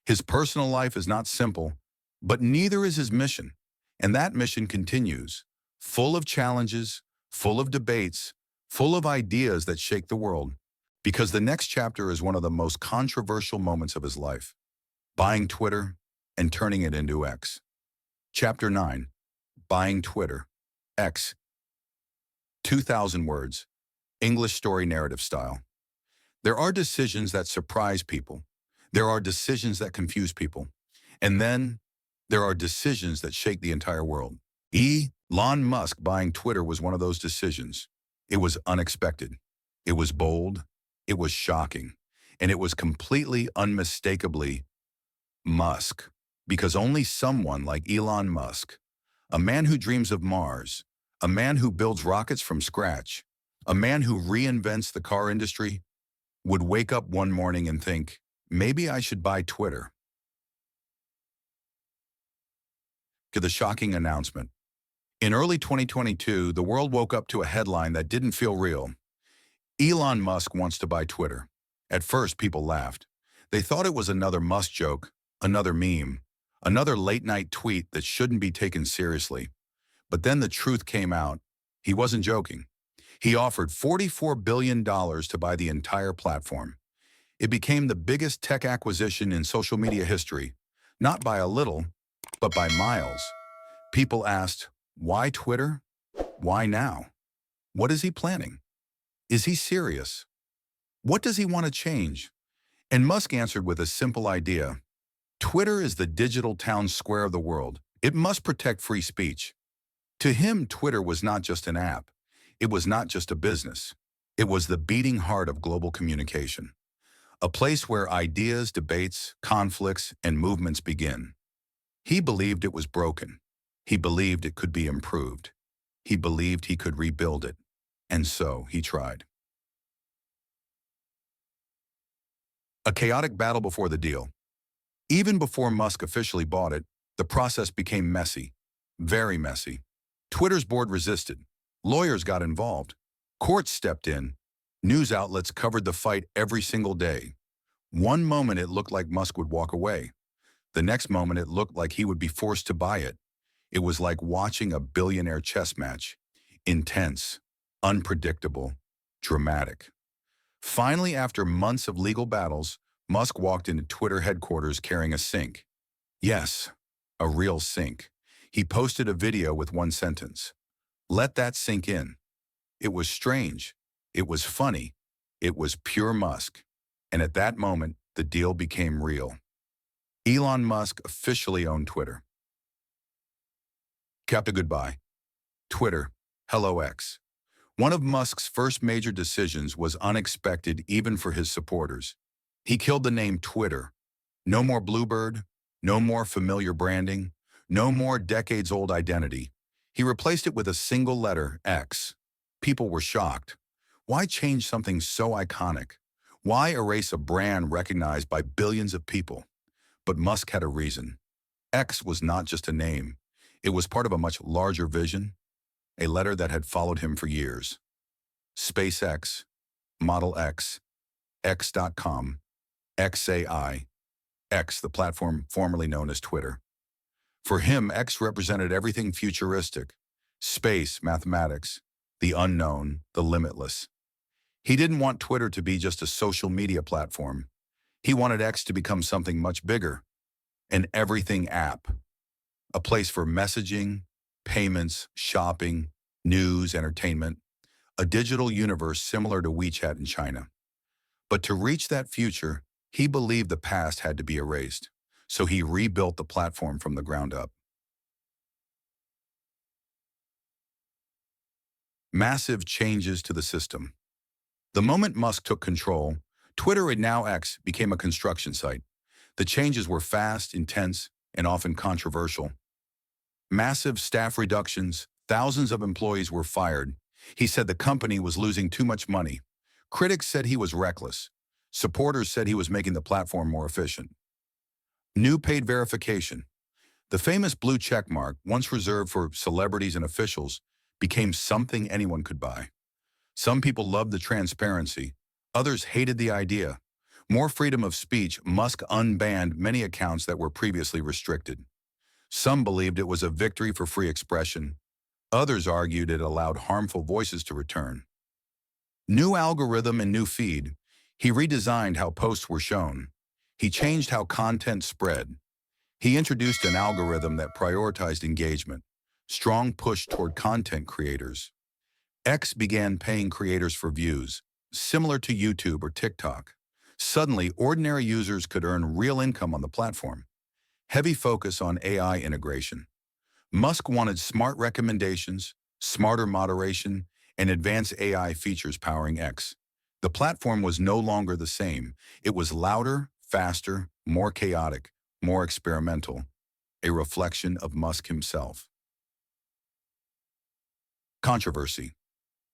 His personal life is not simple, but neither is his mission. And that mission continues, full of challenges, full of debates, full of ideas that shake the world. Because the next chapter is one of the most controversial moments of his life: buying Twitter and turning it into X. Chapter 9, Buying Twitter, X. 2,000 words, English story narrative style. There are decisions that surprise people. There are decisions that confuse people. And then there are decisions that shake the entire world. Elon Musk buying Twitter was one of those decisions. It was unexpected. It was bold. It was shocking. And it was completely unmistakably Musk. Because only someone like Elon Musk, a man who dreams of Mars, a man who builds rockets from scratch, a man who reinvents the car industry, would wake up one morning and think, maybe I should buy Twitter. To the shocking announcement. In early 2022, the world woke up to a headline that didn't feel real. Elon Musk wants to buy Twitter. At first, people laughed. They thought it was another Musk joke, another meme, another late-night tweet that shouldn't be taken seriously. But then the truth came out. He wasn't joking. He offered $44 billion to buy the entire platform. It became the biggest tech acquisition in social media history, not by a little, but by miles. People asked, why Twitter? Why now? What is he planning? Is he serious? What does he want to change? And Musk answered with a simple idea. Twitter is the digital town square of the world. It must protect free speech. To him, Twitter was not just an app. It was not just a business. It was the beating heart of global communication. A place where ideas, debates, conflicts, and movements begin. He believed it was broken. He believed it could be improved. He believed he could rebuild it. And so he tried. A chaotic battle before the deal. Even before Musk officially bought it, the process became messy. Very messy. Twitter's board resisted. Lawyers got involved. Courts stepped in. News outlets covered the fight every single day. One moment it looked like Musk would walk away. The next moment it looked like he would be forced to buy it. It was like watching a billionaire chess match. Intense, unpredictable, dramatic. Finally, after months of legal battles, Musk walked into Twitter headquarters carrying a sink. Yes, a real sink. He posted a video with one sentence. Let that sink in. It was strange. It was funny. It was pure Musk. And at that moment, the deal became real. Elon Musk officially owned Twitter. Capta goodbye. Twitter, hello X. One of Musk's first major decisions was unexpected even for his supporters. He killed the name Twitter. No more Bluebird, no more familiar branding, no more decades-old identity. He replaced it with a single letter, X. People were shocked. Why change something so iconic? Why erase a brand recognized by billions of people? But Musk had a reason. X was not just a name. It was part of a much larger vision, a letter that had followed him for years. SpaceX, Model X, X.com, XAI, X, the platform formerly known as Twitter. For him, X represented everything futuristic, space, mathematics, the unknown, the limitless. He didn't want Twitter to be just a social media platform. He wanted X to become something much bigger, an everything app, a place for messaging, payments, shopping, news, entertainment, a digital universe similar to WeChat in China. But to reach that future, he believed the past had to be erased, so he rebuilt the platform from the ground up. Massive changes to the system. The moment Musk took control, Twitter, and now X, became a construction site. The changes were fast, intense, and often controversial. Massive staff reductions, thousands of employees were fired. He said the company was losing too much money. Critics said he was reckless. Supporters said he was making the platform more efficient. New paid verification. The famous blue checkmark, once reserved for celebrities and officials, became something anyone could buy. Some people loved the transparency. Others hated the idea. More freedom of speech, Musk unbanned many accounts that were previously restricted. Some believed it was a victory for free expression. Others argued it allowed harmful voices to return. New algorithm and new feed. He redesigned how posts were shown. He changed how content spread. He introduced an algorithm that prioritized engagement, strong push toward content creators. X began paying creators for views, similar to YouTube or TikTok. Suddenly, ordinary users could earn real income on the platform. Heavy focus on AI integration. Musk wanted smart recommendations, smarter moderation, and advanced AI features powering X. The platform was no longer the same. It was louder, faster, more chaotic, more experimental. a reflection of Musk himself. Controversy.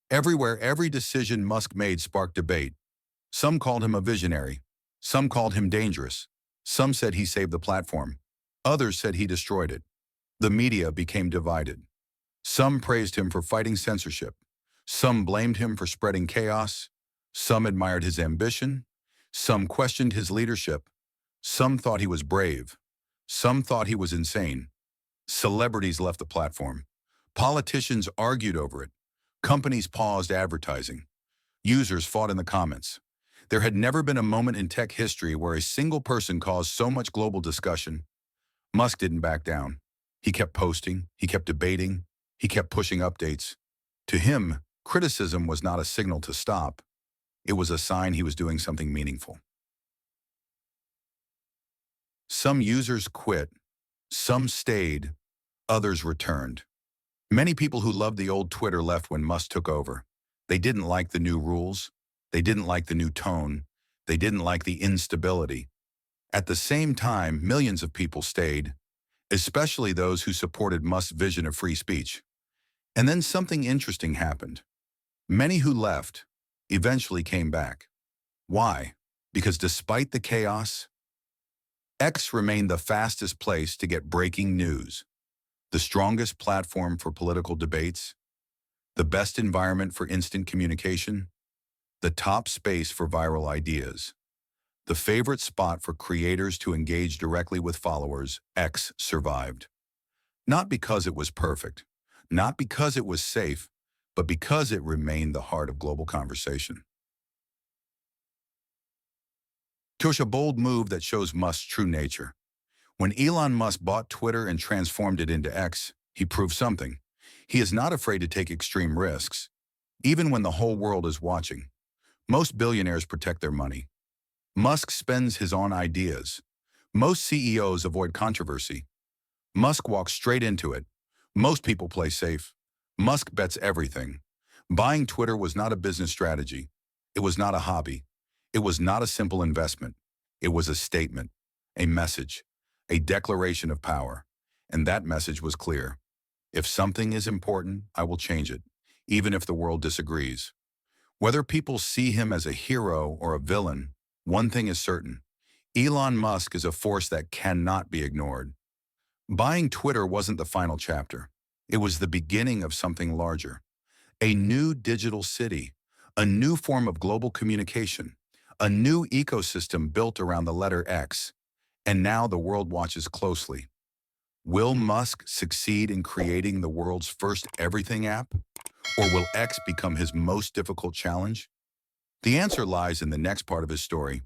Everywhere, every decision Musk made sparked debate. Some called him a visionary. Some called him dangerous. Some said he saved the platform. Others said he destroyed it. The media became divided. Some praised him for fighting censorship. Some blamed him for spreading chaos. Some admired his ambition. Some questioned his leadership. Some thought he was brave. Some thought he was insane. Celebrities left the platform. Politicians argued over it. Companies paused advertising. Users fought in the comments. There had never been a moment in tech history where a single person caused so much global discussion. Musk didn't back down. He kept posting, he kept debating, he kept pushing updates. To him, criticism was not a signal to stop. It was a sign he was doing something meaningful. Some users quit, some stayed, others returned. Many people who loved the old Twitter left when Musk took over. They didn't like the new rules. They didn't like the new tone. They didn't like the instability. At the same time, millions of people stayed, especially those who supported Musk's vision of free speech. And then something interesting happened. Many who left eventually came back. Why? Because despite the chaos, X remained the fastest place to get breaking news, the strongest platform for political debates, the best environment for instant communication, the top space for viral ideas, the favorite spot for creators to engage directly with followers. X survived. Not because it was perfect, not because it was safe, but because it remained the heart of global conversation. Took a bold move that shows Musk's true nature. When Elon Musk bought Twitter and transformed it into X, he proved something. He is not afraid to take extreme risks, even when the whole world is watching. Most billionaires protect their money. Musk spends his own ideas. Most CEOs avoid controversy. Musk walks straight into it. Most people play safe. Musk bets everything. Buying Twitter was not a business strategy. It was not a hobby. It was not a simple investment. It was a statement, a message, a declaration of power. And that message was clear. If something is important, I will change it, even if the world disagrees. Whether people see him as a hero or a villain, one thing is certain. Elon Musk is a force that cannot be ignored. Buying Twitter wasn't the final chapter. It was the beginning of something larger. A new digital city, a new form of global communication, a new ecosystem built around the letter X. And now the world watches closely. Will Musk succeed in creating the world's first everything app? Or will X become his most difficult challenge? The answer lies in the next part of his story.